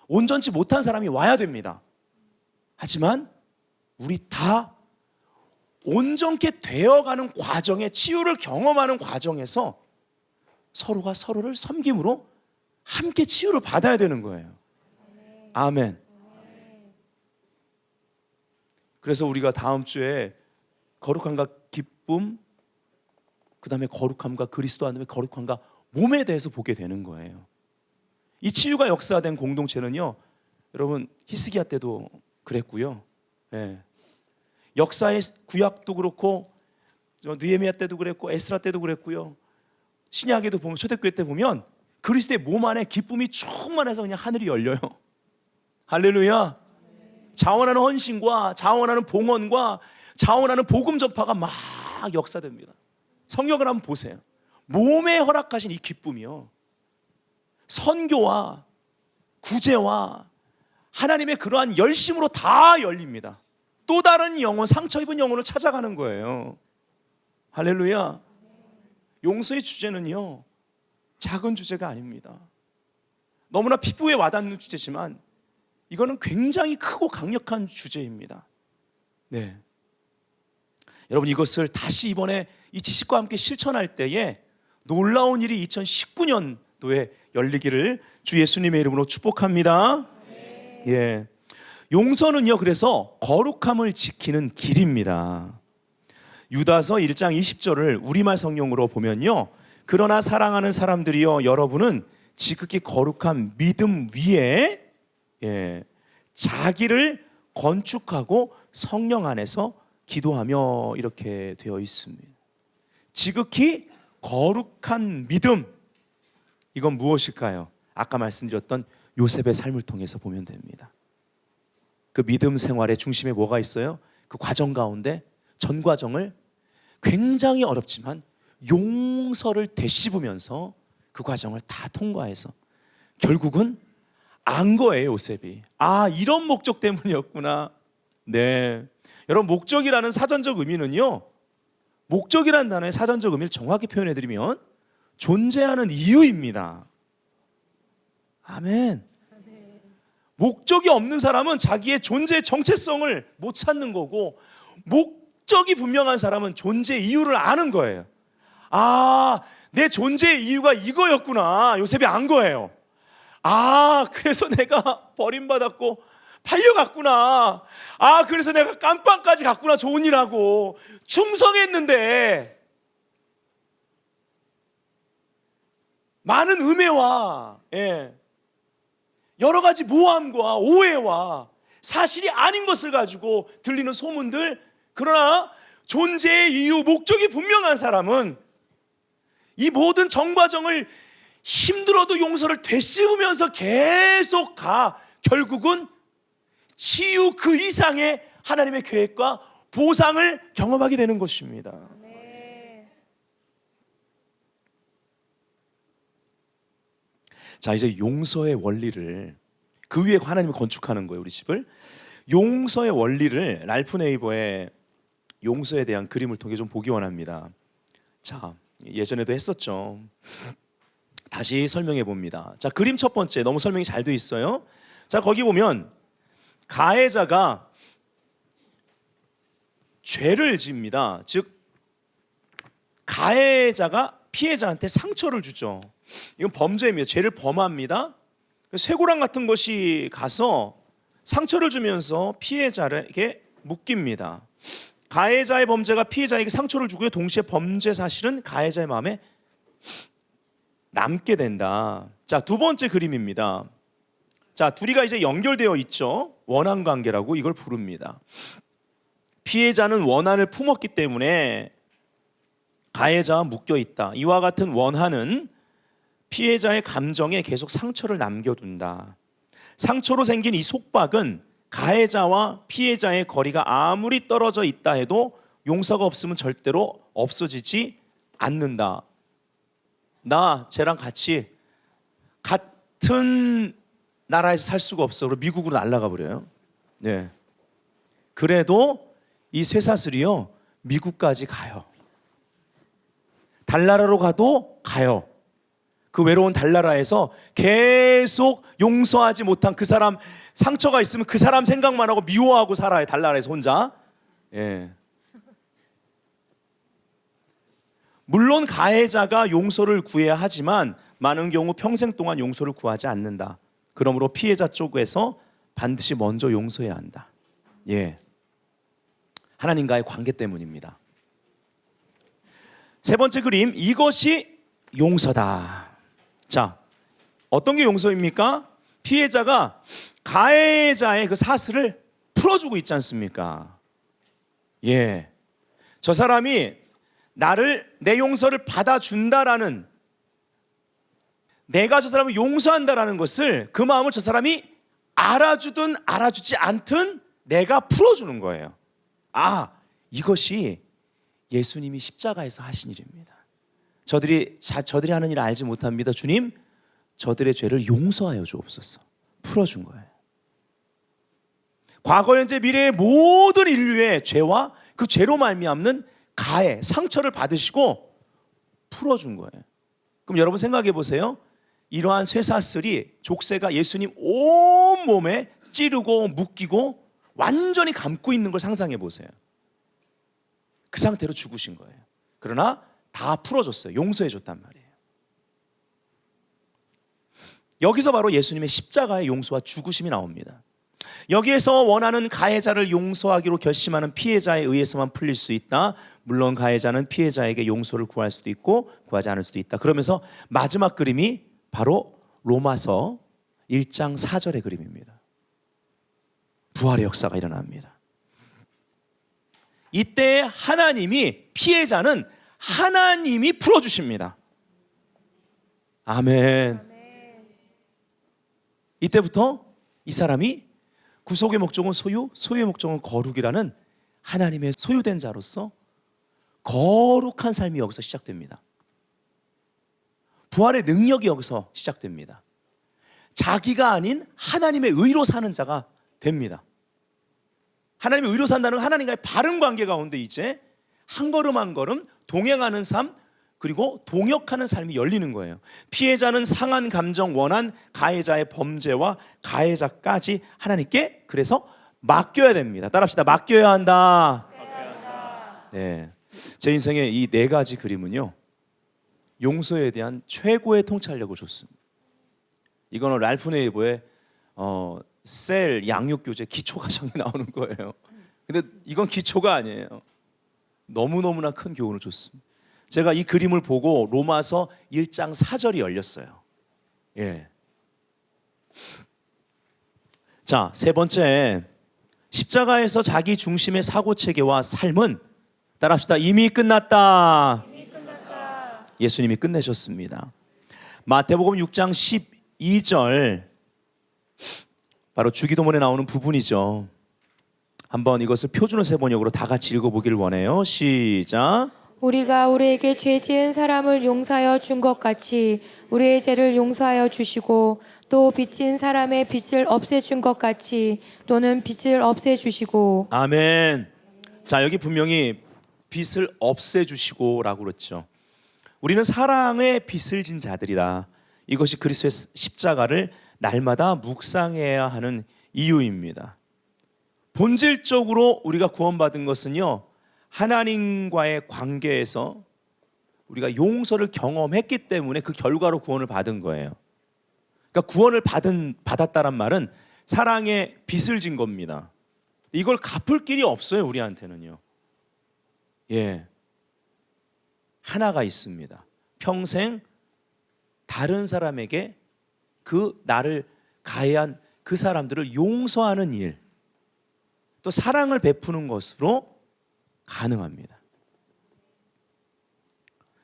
온전치 못한 사람이 와야 됩니다. 하지만 우리 다 온전케 되어가는 과정에, 치유를 경험하는 과정에서 서로가 서로를 섬김으로 함께 치유를 받아야 되는 거예요. 아멘. 그래서 우리가 다음 주에 거룩함과 기쁨, 그 다음에 거룩함과 그리스도 안에 거룩함과 몸에 대해서 보게 되는 거예요. 이 치유가 역사된 공동체는요, 여러분, 히스기야 때도 그랬고요, 예. 역사의 구약도 그렇고 느헤미야 때도 그랬고 에스라 때도 그랬고요, 신약에도 보면, 초대교회 때 보면 그리스도의 몸 안에 기쁨이 충만해서 그냥 하늘이 열려요. 할렐루야. 자원하는 헌신과 자원하는 봉헌과 자원하는 복음 전파가 막 역사됩니다. 성경을 한번 보세요. 몸에 허락하신 이 기쁨이요, 선교와 구제와 하나님의 그러한 열심으로 다 열립니다. 또 다른 영혼, 상처 입은 영혼을 찾아가는 거예요. 할렐루야. 용서의 주제는요, 작은 주제가 아닙니다. 너무나 피부에 와닿는 주제지만 이거는 굉장히 크고 강력한 주제입니다. 네. 여러분, 이것을 다시 이번에 이 지식과 함께 실천할 때에 놀라운 일이 2019년도에 열리기를 주 예수님의 이름으로 축복합니다. 예. 용서는요, 그래서 거룩함을 지키는 길입니다. 유다서 1장 20절을 우리말 성경으로 보면요, 그러나 사랑하는 사람들이여, 여러분은 지극히 거룩한 믿음 위에, 예, 자기를 건축하고 성령 안에서 기도하며, 이렇게 되어 있습니다. 지극히 거룩한 믿음, 이건 무엇일까요? 아까 말씀드렸던 요셉의 삶을 통해서 보면 됩니다. 그 믿음 생활의 중심에 뭐가 있어요? 그 과정 가운데, 전 과정을 굉장히 어렵지만 용서를 되씹으면서 그 과정을 다 통과해서 결국은 안 거예요, 요셉이. 아, 이런 목적 때문이었구나. 네. 여러분, 목적이라는 사전적 의미는요, 목적이라는 단어의 사전적 의미를 정확히 표현해드리면 존재하는 이유입니다. 아멘. 목적이 없는 사람은 자기의 존재의 정체성을 못 찾는 거고, 목적이 분명한 사람은 존재의 이유를 아는 거예요. 아, 내 존재의 이유가 이거였구나. 요셉이 안 거예요. 아, 그래서 내가 버림받았고 팔려갔구나. 아, 그래서 내가 깜빵까지 갔구나. 좋은 일하고 충성했는데 많은 음해와, 예, 여러 가지 모함과 오해와 사실이 아닌 것을 가지고 들리는 소문들, 그러나 존재의 이유, 목적이 분명한 사람은 이 모든 정과정을 힘들어도 용서를 되씹으면서 계속 결국은 치유 그 이상의 하나님의 계획과 보상을 경험하게 되는 것입니다. 자, 이제 용서의 원리를, 그 위에 하나님이 건축하는 거예요, 우리 집을. 용서의 원리를 랄프 네이버의 용서에 대한 그림을 통해 좀 보기 원합니다. 자, 예전에도 했었죠. 다시 설명해 봅니다. 자, 그림 첫 번째, 너무 설명이 잘 돼 있어요. 자, 거기 보면 가해자가 죄를 집니다. 즉 가해자가 피해자한테 상처를 주죠. 이건 범죄입니다. 죄를 범합니다. 쇠고랑 같은 것이 가서 상처를 주면서 피해자에게 묶입니다. 가해자의 범죄가 피해자에게 상처를 주고요. 동시에 범죄 사실은 가해자의 마음에 남게 된다. 자, 두 번째 그림입니다. 자, 둘이가 이제 연결되어 있죠. 원한 관계라고 이걸 부릅니다. 피해자는 원한을 품었기 때문에 가해자와 묶여 있다. 이와 같은 원한은 피해자의 감정에 계속 상처를 남겨둔다. 상처로 생긴 이 속박은 가해자와 피해자의 거리가 아무리 떨어져 있다 해도 용서가 없으면 절대로 없어지지 않는다. 나 쟤랑 같이 같은 나라에서 살 수가 없어. 그리고 미국으로 날아가 버려요. 네. 그래도 이 쇠사슬이요 미국까지 가요. 달나라로 가도 가요. 그 외로운 달나라에서 계속 용서하지 못한 그 사람, 상처가 있으면 그 사람 생각만 하고 미워하고 살아요. 달나라에서 혼자. 예. 물론 가해자가 용서를 구해야 하지만 많은 경우 평생 동안 용서를 구하지 않는다. 그러므로 피해자 쪽에서 반드시 먼저 용서해야 한다. 예. 하나님과의 관계 때문입니다. 세 번째 그림, 이것이 용서다. 자, 어떤 게 용서입니까? 피해자가 가해자의 그 사슬을 풀어주고 있지 않습니까? 예. 저 사람이 내 용서를 받아준다라는, 내가 저 사람을 용서한다라는 것을, 그 마음을 저 사람이 알아주든 알아주지 않든 내가 풀어주는 거예요. 아, 이것이 예수님이 십자가에서 하신 일입니다. 저들이 하는 일을 알지 못합니다. 주님, 저들의 죄를 용서하여 주옵소서. 풀어준 거예요. 과거, 현재, 미래의 모든 인류의 죄와 그 죄로 말미암는 가해, 상처를 받으시고 풀어준 거예요. 그럼 여러분 생각해 보세요. 이러한 쇠사슬이, 족쇄가 예수님 온 몸에 찌르고 묶이고 완전히 감고 있는 걸 상상해 보세요. 그 상태로 죽으신 거예요. 그러나 다 풀어줬어요. 용서해 줬단 말이에요. 여기서 바로 예수님의 십자가의 용서와 죽으심이 나옵니다. 여기에서 원하는 가해자를 용서하기로 결심하는 피해자에 의해서만 풀릴 수 있다. 물론 가해자는 피해자에게 용서를 구할 수도 있고 구하지 않을 수도 있다. 그러면서 마지막 그림이 바로 로마서 1장 4절의 그림입니다. 부활의 역사가 일어납니다. 이때 하나님이, 피해자는 하나님이 풀어주십니다. 아멘. 이때부터 이 사람이 구속의 목적은 소유, 소유의 목적은 거룩이라는 하나님의 소유된 자로서 거룩한 삶이 여기서 시작됩니다. 부활의 능력이 여기서 시작됩니다. 자기가 아닌 하나님의 의로 사는 자가 됩니다. 하나님의 의로 산다는 하나님과의 바른 관계 가운데 이제 한 걸음 한 걸음 동행하는 삶, 그리고 동역하는 삶이 열리는 거예요. 피해자는 상한 감정, 원한, 가해자의 범죄와 가해자까지 하나님께 그래서 맡겨야 됩니다. 따라합시다. 맡겨야 한다. 네, 제 인생의 이 네 가지 그림은요, 용서에 대한 최고의 통찰력을 줬습니다. 이거는 랄프 네이버의 셀 양육교재 기초과정에 나오는 거예요. 근데 이건 기초가 아니에요. 너무너무나 큰 교훈을 줬습니다. 제가 이 그림을 보고 로마서 1장 4절이 열렸어요. 예. 자, 세 번째, 십자가에서 자기 중심의 사고체계와 삶은, 따라합시다. 이미 끝났다. 예수님이 끝내셨습니다. 마태복음 6장 12절, 바로 주기도문에 나오는 부분이죠. 한번 이것을 표준어세 번역으로 다 같이 읽어보기를 원해요. 시작. 우리가 우리에게 죄 지은 사람을 용서하여 준 것 같이 우리의 죄를 용서하여 주시고, 또 빚진 사람의 빚을 없애준 것 같이 또는 빚을 없애주시고. 아멘. 자, 여기 분명히 빚을 없애주시고 라고 그랬죠. 우리는 사랑의 빚을 진 자들이다. 이것이 그리스도의 십자가를 날마다 묵상해야 하는 이유입니다. 본질적으로 우리가 구원받은 것은요, 하나님과의 관계에서 우리가 용서를 경험했기 때문에 그 결과로 구원을 받은 거예요. 그러니까 구원을 받았다란 말은 사랑의 빚을 진 겁니다. 이걸 갚을 길이 없어요, 우리한테는요. 예. 하나가 있습니다. 평생 다른 사람에게 그 나를 가해한 그 사람들을 용서하는 일, 또 사랑을 베푸는 것으로 가능합니다.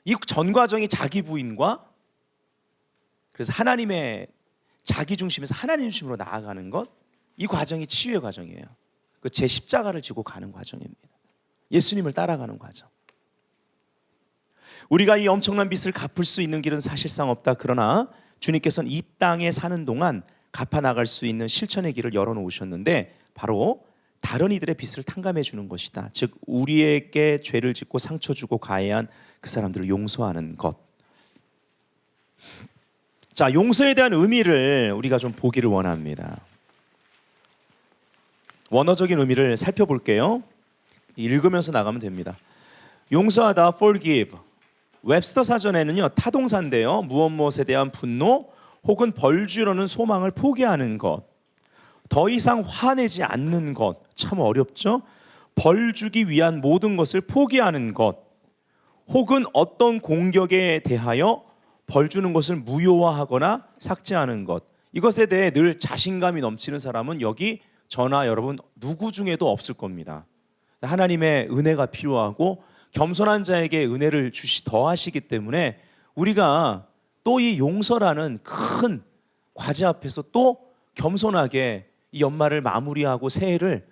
이 전 과정이 자기 부인과 그래서 하나님의 자기 중심에서 하나님 중심으로 나아가는 것, 이 과정이 치유의 과정이에요. 그 제 십자가를 지고 가는 과정입니다. 예수님을 따라가는 과정. 우리가 이 엄청난 빚을 갚을 수 있는 길은 사실상 없다. 그러나 주님께서는 이 땅에 사는 동안 갚아 나갈 수 있는 실천의 길을 열어놓으셨는데 바로 다른 이들의 빚을 탕감해 주는 것이다. 즉 우리에게 죄를 짓고 상처 주고 가해한 그 사람들을 용서하는 것. 자, 용서에 대한 의미를 우리가 좀 보기를 원합니다. 원어적인 의미를 살펴볼게요. 읽으면서 나가면 됩니다. 용서하다, forgive. 웹스터 사전에는요, 타동사인데요. 무엇에 대한 분노 혹은 벌주려는 소망을 포기하는 것. 더 이상 화내지 않는 것. 참 어렵죠? 벌 주기 위한 모든 것을 포기하는 것. 혹은 어떤 공격에 대하여 벌 주는 것을 무효화하거나 삭제하는 것. 이것에 대해 늘 자신감이 넘치는 사람은 여기 저나 여러분 누구 중에도 없을 겁니다. 하나님의 은혜가 필요하고 겸손한 자에게 은혜를 더하시기 때문에 우리가 또 이 용서라는 큰 과제 앞에서 또 겸손하게 이 연말을 마무리하고 새해를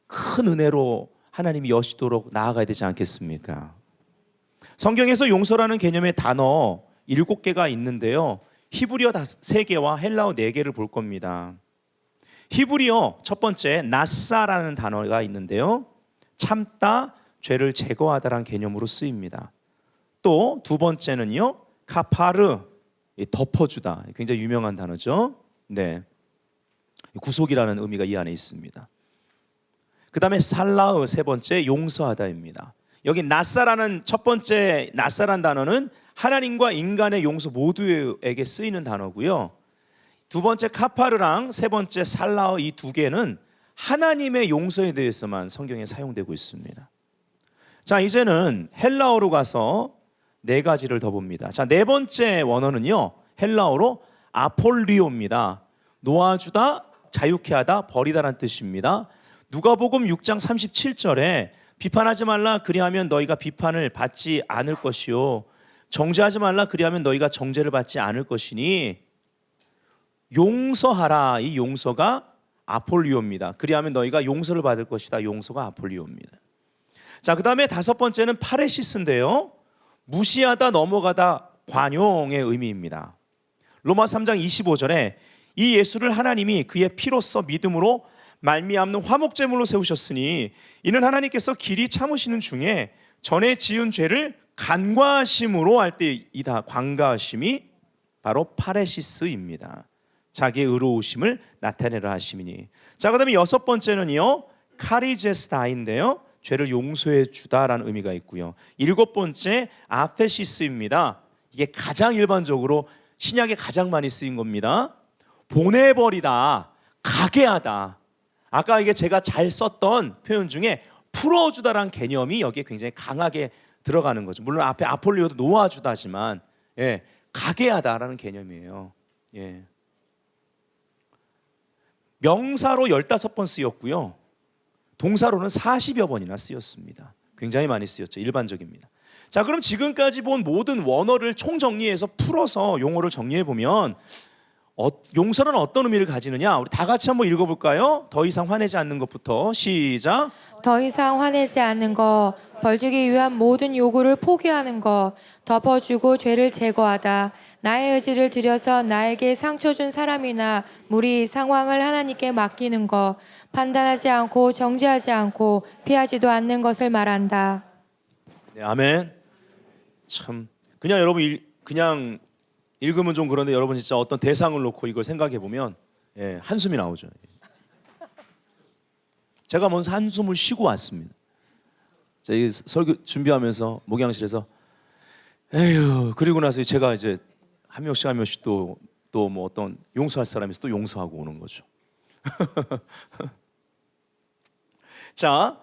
큰 은혜로 하나님이 여시도록 나아가야 되지 않겠습니까? 성경에서 용서라는 개념의 단어 7개가 있는데요. 히브리어 3개와 헬라어 4개를 볼 겁니다. 히브리어 첫 번째 나사라는 단어가 있는데요. 참다, 죄를 제거하다라는 개념으로 쓰입니다. 또 두 번째는요. 카파르, 덮어주다. 굉장히 유명한 단어죠. 네, 구속이라는 의미가 이 안에 있습니다. 그 다음에 살라흐, 세 번째 용서하다입니다. 여기 나사라는 첫 번째 나사란 단어는 하나님과 인간의 용서 모두에게 쓰이는 단어고요. 두 번째 카파르랑 세 번째 살라흐, 이 두 개는 하나님의 용서에 대해서만 성경에 사용되고 있습니다. 자, 이제는 헬라어로 가서 4가지를 더 봅니다. 자, 4번째 원어는요, 헬라어로 아폴리오입니다. 놓아주다, 자유케 하다, 버리다라는 뜻입니다. 누가복음 6장 37절에 비판하지 말라, 그리하면 너희가 비판을 받지 않을 것이요 정죄하지 말라, 그리하면 너희가 정죄를 받지 않을 것이니 용서하라. 이 용서가 아폴리오입니다. 그리하면 너희가 용서를 받을 것이다. 용서가 아폴리오입니다. 자, 그 다음에 5번째는 파레시스인데요. 무시하다, 넘어가다, 관용의 의미입니다. 로마 3장 25절에 이 예수를 하나님이 그의 피로써 믿음으로 말미암는 화목제물로 세우셨으니 이는 하나님께서 길이 참으시는 중에 전에 지은 죄를 간과하심으로 할 때이다. 관과하심이 바로 파레시스입니다. 자기의 의로우심을 나타내라 하심이니. 자, 그 다음에 6번째는요 카리제스다인데요, 죄를 용서해 주다라는 의미가 있고요. 7번째 아페시스입니다. 이게 가장 일반적으로 신약에 가장 많이 쓰인 겁니다. 보내버리다, 가게 하다. 아까 이게 제가 잘 썼던 표현 중에 풀어주다라는 개념이 여기에 굉장히 강하게 들어가는 거죠. 물론 앞에 아폴리오도 놓아주다지만, 예, 가게 하다라는 개념이에요. 예. 명사로 15번 쓰였고요. 동사로는 40여 번이나 쓰였습니다. 굉장히 많이 쓰였죠. 일반적입니다. 자, 그럼 지금까지 본 모든 원어를 총정리해서 풀어서 용어를 정리해보면 용서는 어떤 의미를 가지느냐, 우리 다 같이 한번 읽어볼까요? 더 이상 화내지 않는 것부터 시작. 더 이상 화내지 않는 것, 벌주기 위한 모든 요구를 포기하는 것, 덮어주고 죄를 제거하다, 나의 의지를 들여서 나에게 상처 준 사람이나 무리, 상황을 하나님께 맡기는 것, 판단하지 않고 정죄하지 않고 피하지도 않는 것을 말한다. 네, 아멘. 참 그냥 여러분 그냥 읽으면 좀 그런데 여러분 진짜 어떤 대상을 놓고 이걸 생각해 보면, 예, 한숨이 나오죠. 제가 먼저 한숨을 쉬고 왔습니다. 자, 이 설교 준비하면서 목양실에서 에휴, 그리고 나서 제가 이제 한 명씩 또 뭐 어떤 용서할 사람이 또 용서하고 오는 거죠. 자,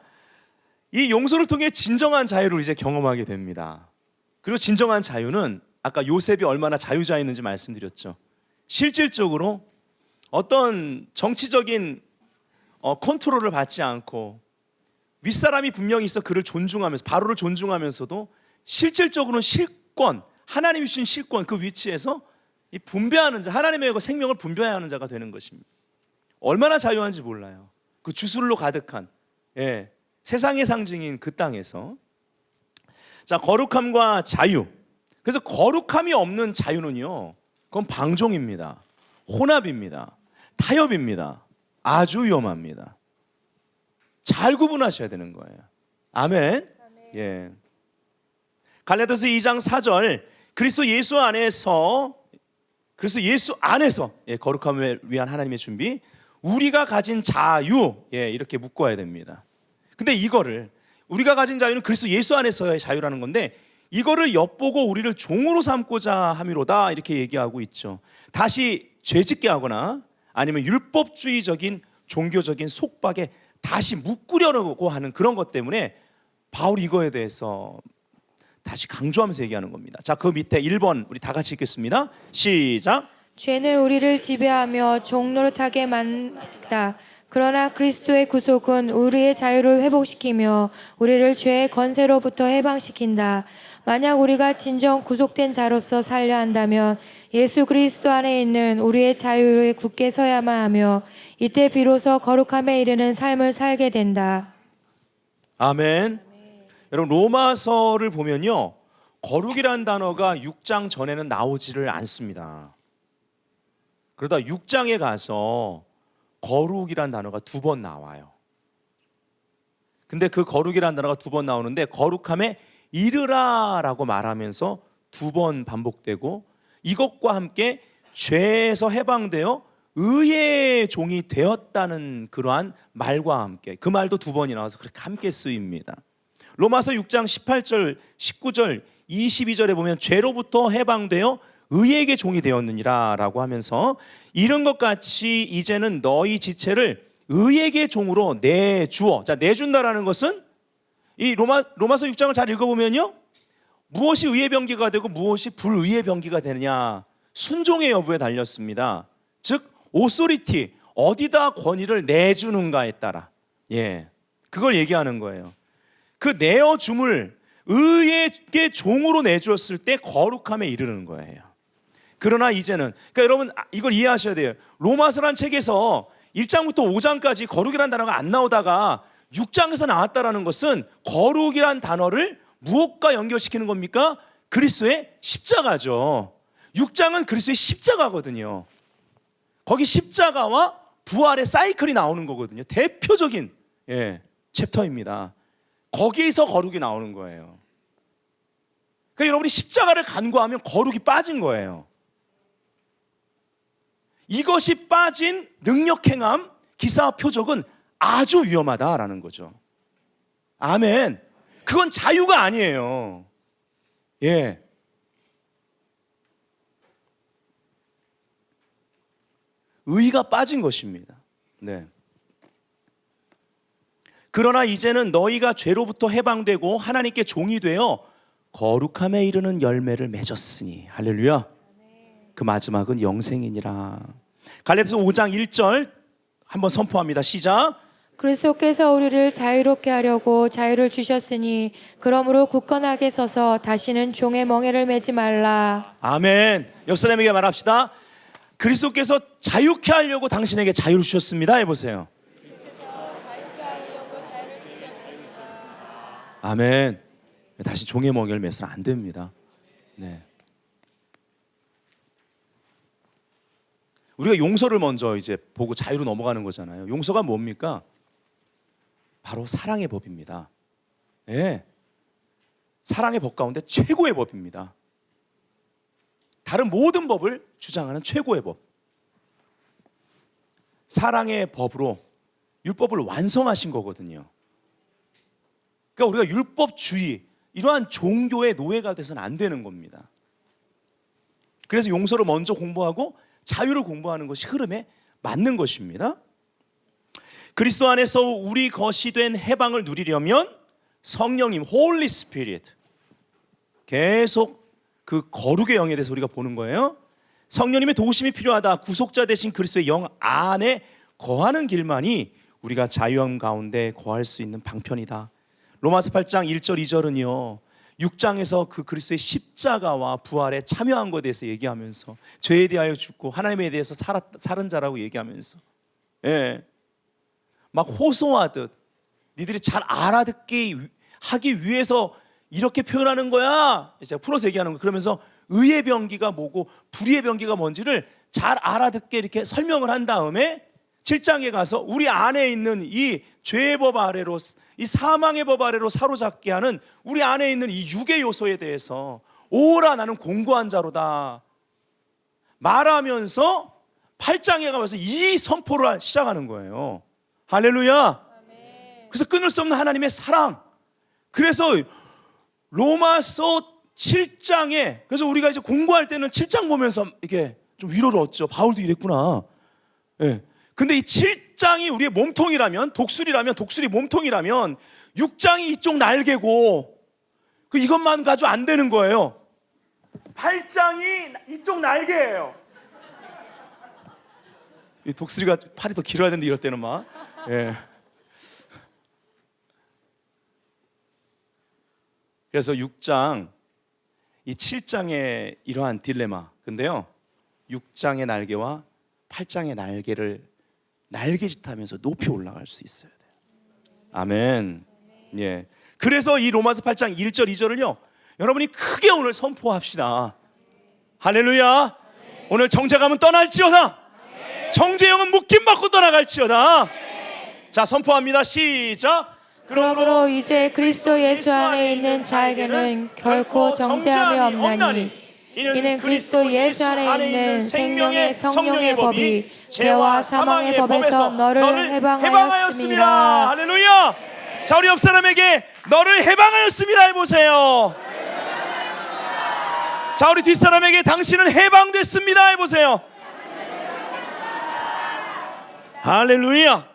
이 용서를 통해 진정한 자유를 이제 경험하게 됩니다. 그리고 진정한 자유는 아까 요셉이 얼마나 자유자였는지 말씀드렸죠. 실질적으로 어떤 정치적인 컨트롤을 받지 않고 윗사람이 분명히 있어 그를 존중하면서 바로를 존중하면서도 실질적으로는 실권, 하나님이 주신 실권 그 위치에서 이 분배하는 자, 하나님의 생명을 분배하는 자가 되는 것입니다. 얼마나 자유한지 몰라요. 그 주술로 가득한 세상의 상징인 그 땅에서. 자, 거룩함과 자유. 그래서 거룩함이 없는 자유는요, 그건 방종입니다. 혼합입니다. 타협입니다. 아주 위험합니다. 잘 구분하셔야 되는 거예요. 아멘. 예. 갈라디아서 2장 4절, 그리스도 예수 안에서 거룩함을 위한 하나님의 준비, 우리가 가진 자유, 이렇게 묶어야 됩니다. 근데 이거를 우리가 가진 자유는 그리스도 예수 안에서의 자유라는 건데, 이거를 엿보고 우리를 종으로 삼고자 함이로다 이렇게 얘기하고 있죠. 다시 죄짓게 하거나 아니면 율법주의적인 종교적인 속박에 다시 묶으려고 하는 그런 것 때문에 바울이 이거에 대해서 다시 강조하면서 얘기하는 겁니다. 자, 그 밑에 1번 우리 다 같이 읽겠습니다. 시작. 죄는 우리를 지배하며 종노릇하게 만든다. 그러나 그리스도의 구속은 우리의 자유를 회복시키며 우리를 죄의 권세로부터 해방시킨다. 만약 우리가 진정 구속된 자로서 살려 한다면 예수 그리스도 안에 있는 우리의 자유를 굳게 서야만 하며 이때 비로소 거룩함에 이르는 삶을 살게 된다. 아멘. 여러분, 로마서를 보면요, 거룩이란 단어가 6장 전에는 나오지를 않습니다. 그러다 6장에 가서 거룩이란 단어가 2번 나와요. 근데 그 거룩이란 단어가 2번 나오는데 거룩함에 이르라라고 말하면서 2번 반복되고, 이것과 함께 죄에서 해방되어 의의 종이 되었다는 그러한 말과 함께 그 말도 2번이 나와서 그렇게 함께 쓰입니다. 로마서 6장 18절, 19절, 22절에 보면 죄로부터 해방되어 의에게 종이 되었느니라 라고 하면서, 이런 것 같이 이제는 너희 지체를 의에게 종으로 내주어. 자, 내준다라는 것은 이 로마서 6장을 잘 읽어보면요, 무엇이 의의 병기가 되고 무엇이 불의의 병기가 되느냐, 순종의 여부에 달렸습니다. 즉 오소리티, 어디다 권위를 내주는가에 따라 그걸 얘기하는 거예요. 그 내어줌을 의에게 종으로 내주었을 때 거룩함에 이르는 거예요. 그러나 이제는, 그러니까 여러분 이걸 이해하셔야 돼요. 로마서란 책에서 1장부터 5장까지 거룩이란 단어가 안 나오다가 6장에서 나왔다라는 것은 거룩이란 단어를 무엇과 연결시키는 겁니까? 그리스도의 십자가죠. 6장은 그리스도의 십자가거든요. 거기 십자가와 부활의 사이클이 나오는 거거든요. 대표적인 챕터입니다. 거기에서 거룩이 나오는 거예요. 그러니까 여러분이 십자가를 간구하면 거룩이 빠진 거예요. 이것이 빠진 능력행함, 기사 표적은 아주 위험하다라는 거죠. 아멘. 그건 자유가 아니에요. 의가 빠진 것입니다. 그러나 이제는 너희가 죄로부터 해방되고 하나님께 종이 되어 거룩함에 이르는 열매를 맺었으니, 할렐루야. 그 마지막은 영생이니라. 갈라디아서 5장 1절 한번 선포합니다. 시작. 그리스도께서 우리를 자유롭게 하려고 자유를 주셨으니 그러므로 굳건하게 서서 다시는 종의 멍에를 매지 말라. 아멘. 옆 사람에게 말합시다. 그리스도께서 자유케 하려고 당신에게 자유를 주셨습니다. 해보세요. 아멘. 다시 종의 멍에를 매서는 안 됩니다. 우리가 용서를 먼저 이제 보고 자유로 넘어가는 거잖아요. 용서가 뭡니까? 바로 사랑의 법입니다. 사랑의 법 가운데 최고의 법입니다. 다른 모든 법을 주장하는 최고의 법. 사랑의 법으로 율법을 완성하신 거거든요. 그러니까 우리가 율법주의, 이러한 종교의 노예가 돼서는 안 되는 겁니다. 그래서 용서를 먼저 공부하고 자유를 공부하는 것이 흐름에 맞는 것입니다. 그리스도 안에서 우리 것이 된 해방을 누리려면 성령님, 홀리 스피릿, 계속 그 거룩의 영에 대해서 우리가 보는 거예요. 성령님의 도우심이 필요하다. 구속자 되신 그리스도의 영 안에 거하는 길만이 우리가 자유함 가운데 거할 수 있는 방편이다. 로마서 8장 1절 2절은요 6장에서 그 그리스도의 십자가와 부활에 참여한 것에 대해서 얘기하면서 죄에 대하여 죽고 하나님에 대해서 살은 자라고 얘기하면서 막 호소하듯 니들이 잘 알아듣게 하기 위해서 이렇게 표현하는 거야. 제가 풀어서 얘기하는 거. 그러면서 의의 병기가 뭐고 불의의 병기가 뭔지를 잘 알아듣게 이렇게 설명을 한 다음에 7장에 가서 우리 안에 있는 이 죄의 법 아래로, 이 사망의 법 아래로 사로잡게 하는 우리 안에 있는 이 육의 요소에 대해서 오라 나는 공고한 자로다 말하면서 8장에 가면서 이 선포를 시작하는 거예요. 할렐루야. 그래서 끊을 수 없는 하나님의 사랑. 그래서 로마서 7장에, 그래서 우리가 이제 공부할 때는 7장 보면서 이렇게 좀 위로를 얻죠. 바울도 이랬구나. 근데 이 7장이 우리의 몸통이라면, 독수리라면, 독수리 몸통이라면 6장이 이쪽 날개고, 이것만 가지고 안 되는 거예요. 8장이 이쪽 날개예요. 이 독수리가 팔이 더 길어야 되는데 이럴 때는 막. 그래서 6장, 이 7장의 이러한 딜레마. 근데요, 6장의 날개와 8장의 날개를 날개짓하면서 높이 올라갈 수 있어야 돼요. 아멘. 그래서 이 로마서 8장 1절 2절을요 여러분이 크게 오늘 선포합시다. 할렐루야. 오늘 정죄감은 떠날지어다. 정죄형은 묶임받고 떠나갈지어다. 자, 선포합니다. 시작. 그러므로 이제 그리스도 예수 안에 있는 자에게는 결코 정죄함이 없나니 이는 그리스도 예수 안에 있는 생명의 성령의 법이 죄와 사망의 법에서 너를 해방하였습니다. 할렐루야. 자, 우리 옆 사람에게 너를 해방하였습니다 해보세요. 자, 우리 뒷사람에게 당신은 해방됐습니다 해보세요. 할렐루야.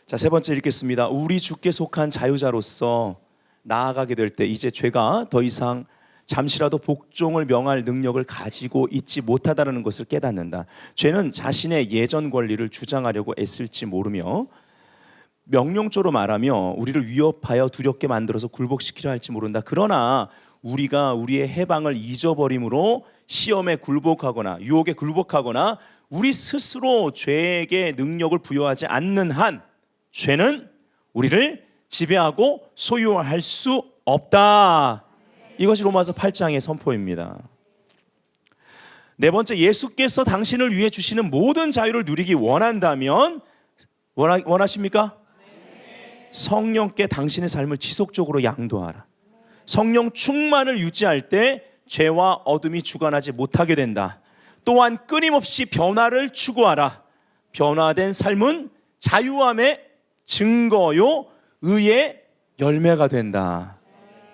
자, 세 번째 읽겠습니다. 우리 주께 속한 자유자로서 나아가게 될 때 이제 죄가 더 이상 잠시라도 복종을 명할 능력을 가지고 있지 못하다는 것을 깨닫는다. 죄는 자신의 예전 권리를 주장하려고 애쓸지 모르며 명령조로 말하며 우리를 위협하여 두렵게 만들어서 굴복시키려 할지 모른다. 그러나 우리가 우리의 해방을 잊어버림으로 시험에 굴복하거나 유혹에 굴복하거나 우리 스스로 죄에게 능력을 부여하지 않는 한 죄는 우리를 지배하고 소유할 수 없다. 이것이 로마서 8장의 선포입니다. 네 번째, 예수께서 당신을 위해 주시는 모든 자유를 누리기 원한다면 원하십니까? 성령께 당신의 삶을 지속적으로 양도하라. 성령 충만을 유지할 때 죄와 어둠이 주관하지 못하게 된다. 또한 끊임없이 변화를 추구하라. 변화된 삶은 자유함의 증거요 의의 열매가 된다.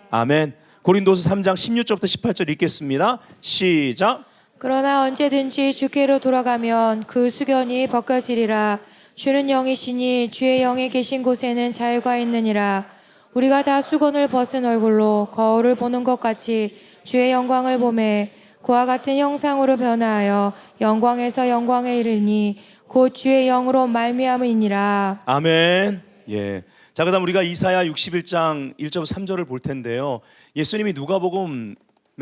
아멘. 고린도서 3장 16절부터 18절 읽겠습니다. 시작. 그러나 언제든지 주께로 돌아가면 그 수견이 벗겨지리라. 주는 영이시니 주의 영이 계신 곳에는 자유가 있느니라. 우리가 다 수건을 벗은 얼굴로 거울을 보는 것 같이 주의 영광을 보매 그와 같은 형상으로 변화하여 영광에서 영광에 이르니 곧 주의 영으로 말미암으니라. 아멘. 자, 그다음 우리가 이사야 61장 1절 3절을 볼 텐데요. 예수님이 누가복음에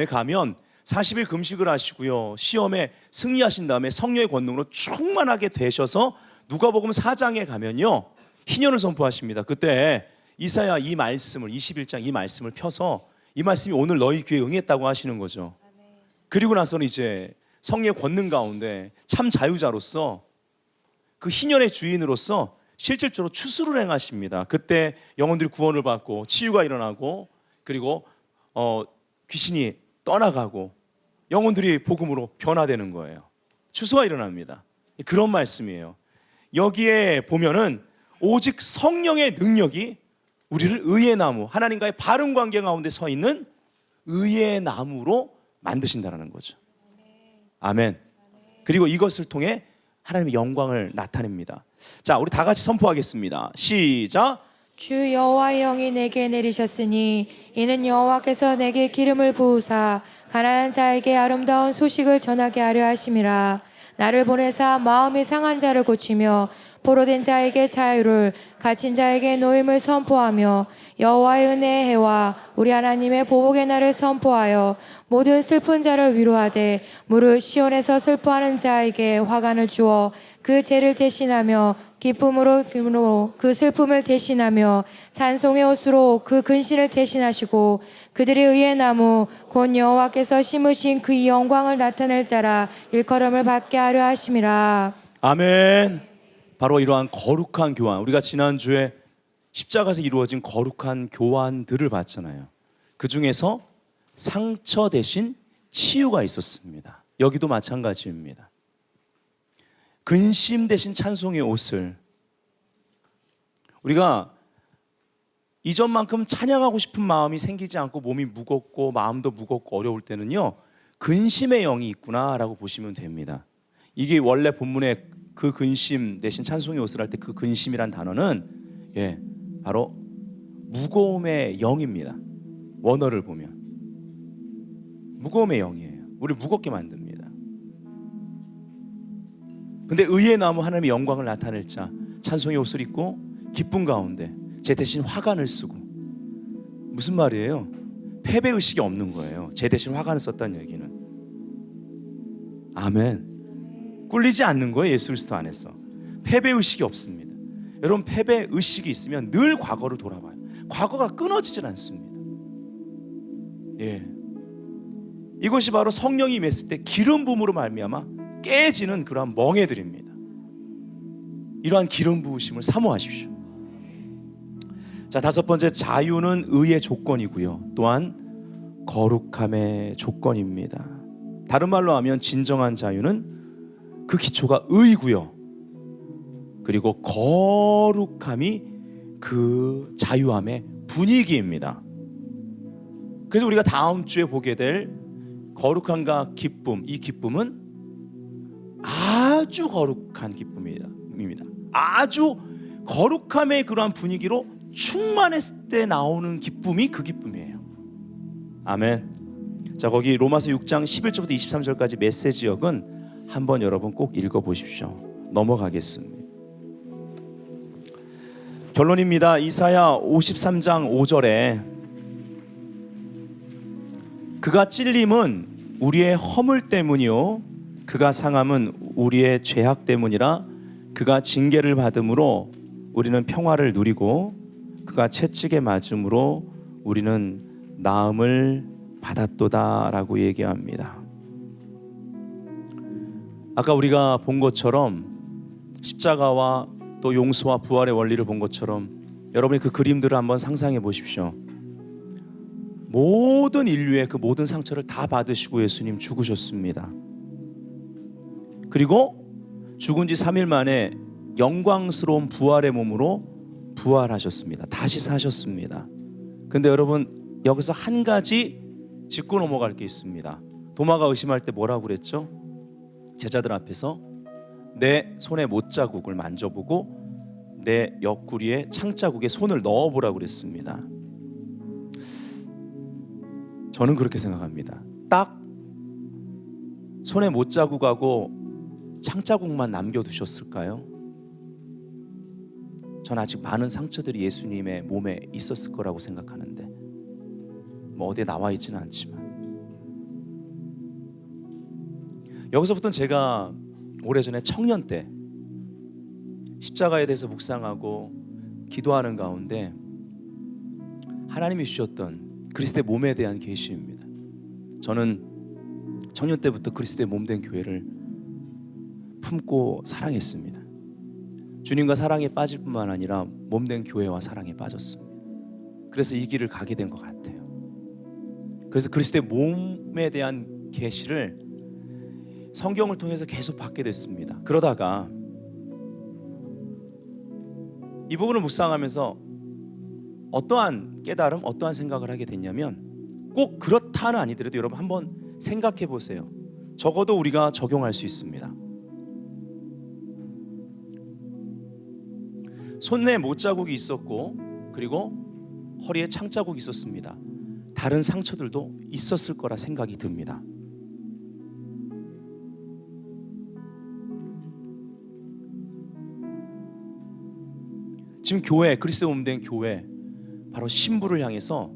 가면 40일 금식을 하시고요. 시험에 승리하신 다음에 성령의 권능으로 충만하게 되셔서 누가복음 4장에 가면요. 희년을 선포하십니다. 그때 이사야 이 말씀을 21장 이 말씀을 펴서 이 말씀이 오늘 너희 귀에 응했다고 하시는 거죠. 그리고 나서는 이제 성령의 권능 가운데 참 자유자로서 그 희년의 주인으로서 실질적으로 추수를 행하십니다. 그때 영혼들이 구원을 받고 치유가 일어나고 그리고 귀신이 떠나가고 영혼들이 복음으로 변화되는 거예요. 추수가 일어납니다. 그런 말씀이에요. 여기에 보면은 오직 성령의 능력이 우리를 의의 나무, 하나님과의 바른 관계 가운데 서 있는 의의 나무로 만드신다는 거죠. 아멘. 그리고 이것을 통해 하나님의 영광을 나타냅니다. 자, 우리 다 같이 선포하겠습니다. 시작. 주 여호와의 영이 내게 내리셨으니 이는 여호와께서 내게 기름을 부으사 가난한 자에게 아름다운 소식을 전하게 하려 하심이라. 나를 보내사 마음이 상한 자를 고치며 포로된 자에게 자유를, 갇힌 자에게 노임을 선포하며 여호와의 은혜의 해와 우리 하나님의 보복의 날을 선포하여 모든 슬픈 자를 위로하되 무릇 시온에서 슬퍼하는 자에게 화관을 주어 그 죄를 대신하며 기쁨으로 그 슬픔을 대신하며 찬송의 옷으로 그 근신을 대신하시고 그들의 의의 나무 곧 여호와께서 심으신 그 영광을 나타낼 자라 일컬음을 받게 하려 하심이라. 아멘. 바로 이러한 거룩한 교환, 우리가 지난주에 십자가에서 이루어진 거룩한 교환들을 봤잖아요. 그 중에서 상처 대신 치유가 있었습니다. 여기도 마찬가지입니다. 근심 대신 찬송의 옷을, 우리가 이전만큼 찬양하고 싶은 마음이 생기지 않고 몸이 무겁고 마음도 무겁고 어려울 때는요, 근심의 영이 있구나라고 보시면 됩니다. 이게 원래 본문에 그 근심 대신 찬송의 옷을 할 때 그 근심이란 단어는 바로 무거움의 영입니다. 원어를 보면 무거움의 영이에요. 우리 무겁게 만듭니다. 근데 의의 나무 하나님의 영광을 나타낼 자, 찬송의 옷을 입고 기쁨 가운데 제 대신 화관을 쓰고, 무슨 말이에요? 패배의식이 없는 거예요. 제 대신 화관을 썼다는 얘기는. 아멘. 꿀리지 않는 거예요. 예수 그리스도 안에서 패배의식이 없습니다. 여러분, 패배의식이 있으면 늘 과거로 돌아봐요. 과거가 끊어지질 않습니다. 이것이 바로 성령이 임했을 때 기름 부음으로 말미암아 깨지는 그러한 멍에들입니다. 이러한 기름 부으심을 사모하십시오. 자, 다섯 번째, 자유는 의의 조건이고요, 또한 거룩함의 조건입니다. 다른 말로 하면 진정한 자유는 그 기초가 의이고요, 그리고 거룩함이 그 자유함의 분위기입니다. 그래서 우리가 다음 주에 보게 될 거룩함과 기쁨, 이 기쁨은 아주 거룩한 기쁨입니다. 아주 거룩함의 그러한 분위기로 충만했을 때 나오는 기쁨이 그 기쁨이에요. 아멘. 자, 거기 로마서 6장 11절부터 23절까지 메시지역은 한번 여러분 꼭 읽어보십시오. 넘어가겠습니다. 결론입니다. 이사야 53장 5절에 그가 찔림은 우리의 허물 때문이요 그가 상함은 우리의 죄악 때문이라. 그가 징계를 받음으로 우리는 평화를 누리고 그가 채찍에 맞음으로 우리는 나음을 받았도다라고 얘기합니다. 아까 우리가 본 것처럼 십자가와 또 용서와 부활의 원리를 본 것처럼 여러분이 그 그림들을 한번 상상해 보십시오. 모든 인류의 그 모든 상처를 다 받으시고 예수님 죽으셨습니다. 그리고 죽은 지 3일 만에 영광스러운 부활의 몸으로 부활하셨습니다. 다시 사셨습니다. 근데 여러분, 여기서 한 가지 짚고 넘어갈 게 있습니다. 도마가 의심할 때 뭐라고 그랬죠? 제자들 앞에서 내 손의 못자국을 만져보고 내 옆구리에 창자국에 손을 넣어보라고 그랬습니다. 저는 그렇게 생각합니다. 딱 손의 못자국하고 창자국만 남겨두셨을까요? 전 아직 많은 상처들이 예수님의 몸에 있었을 거라고 생각하는데, 뭐 어디에 나와 있지는 않지만. 여기서부터는 제가 오래전에 청년 때 십자가에 대해서 묵상하고 기도하는 가운데 하나님이 주셨던 그리스도의 몸에 대한 계시입니다. 저는 청년 때부터 그리스도의 몸된 교회를 품고 사랑했습니다. 주님과 사랑에 빠질 뿐만 아니라 몸된 교회와 사랑에 빠졌습니다. 그래서 이 길을 가게 된 것 같아요. 그래서 그리스도의 몸에 대한 계시를 성경을 통해서 계속 받게 됐습니다. 그러다가 이 부분을 묵상하면서 어떠한 깨달음, 어떠한 생각을 하게 됐냐면, 꼭 그렇다는 아니더라도 여러분 한번 생각해 보세요. 적어도 우리가 적용할 수 있습니다. 손에 못자국이 있었고 그리고 허리에 창자국이 있었습니다. 다른 상처들도 있었을 거라 생각이 듭니다. 지금 교회, 그리스도의 몸 된 교회, 바로 신부를 향해서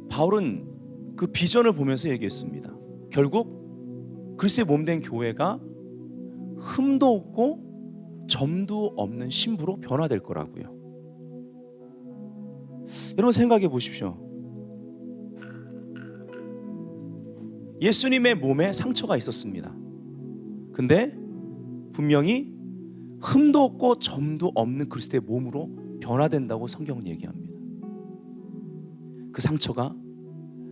바울은 그 비전을 보면서 얘기했습니다. 결국 그리스도의 몸 된 교회가 흠도 없고 점도 없는 신부로 변화될 거라고요. 여러분 생각해 보십시오. 예수님의 몸에 상처가 있었습니다. 근데 분명히 흠도 없고 점도 없는 그리스도의 몸으로 변화된다고 성경은 얘기합니다. 그 상처가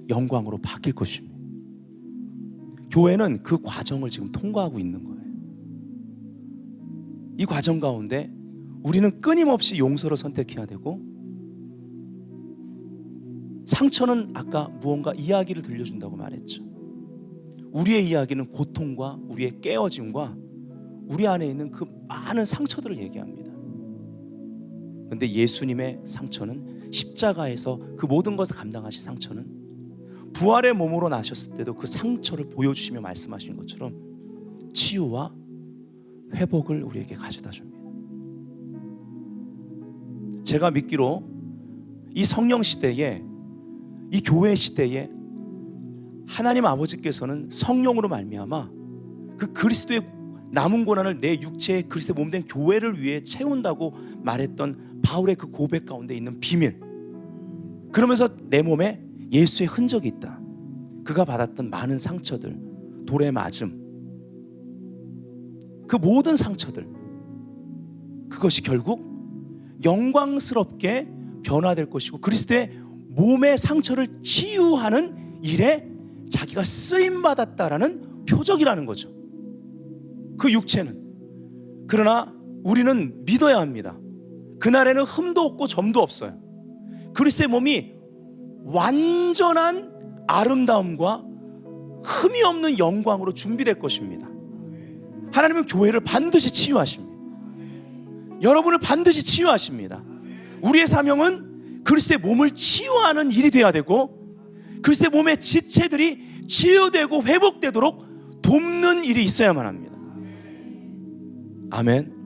영광으로 바뀔 것입니다. 교회는 그 과정을 지금 통과하고 있는 거예요. 이 과정 가운데 우리는 끊임없이 용서를 선택해야 되고, 상처는 아까 무언가 이야기를 들려준다고 말했죠. 우리의 이야기는 고통과 우리의 깨어짐과 우리 안에 있는 그 많은 상처들을 얘기합니다. 그런데 예수님의 상처는, 십자가에서 그 모든 것을 감당하신 상처는 부활의 몸으로 나셨을 때도 그 상처를 보여주시며 말씀하신 것처럼 치유와 회복을 우리에게 가져다 줍니다. 제가 믿기로 이 성령 시대에, 이 교회 시대에 하나님 아버지께서는 성령으로 말미암아 그 그리스도의 남은 고난을 내 육체의 그리스도의 몸된 교회를 위해 채운다고 말했던 바울의 그 고백 가운데 있는 비밀, 그러면서 내 몸에 예수의 흔적이 있다. 그가 받았던 많은 상처들, 돌에 맞음, 그 모든 상처들, 그것이 결국 영광스럽게 변화될 것이고 그리스도의 몸의 상처를 치유하는 일에 자기가 쓰임받았다라는 표적이라는 거죠. 그 육체는. 그러나 우리는 믿어야 합니다. 그날에는 흠도 없고 점도 없어요. 그리스도의 몸이 완전한 아름다움과 흠이 없는 영광으로 준비될 것입니다. 하나님은 교회를 반드시 치유하십니다. 여러분을 반드시 치유하십니다. 우리의 사명은 그리스도의 몸을 치유하는 일이 되어야 되고, 그리스도의 몸의 지체들이 치유되고 회복되도록 돕는 일이 있어야만 합니다. 아멘.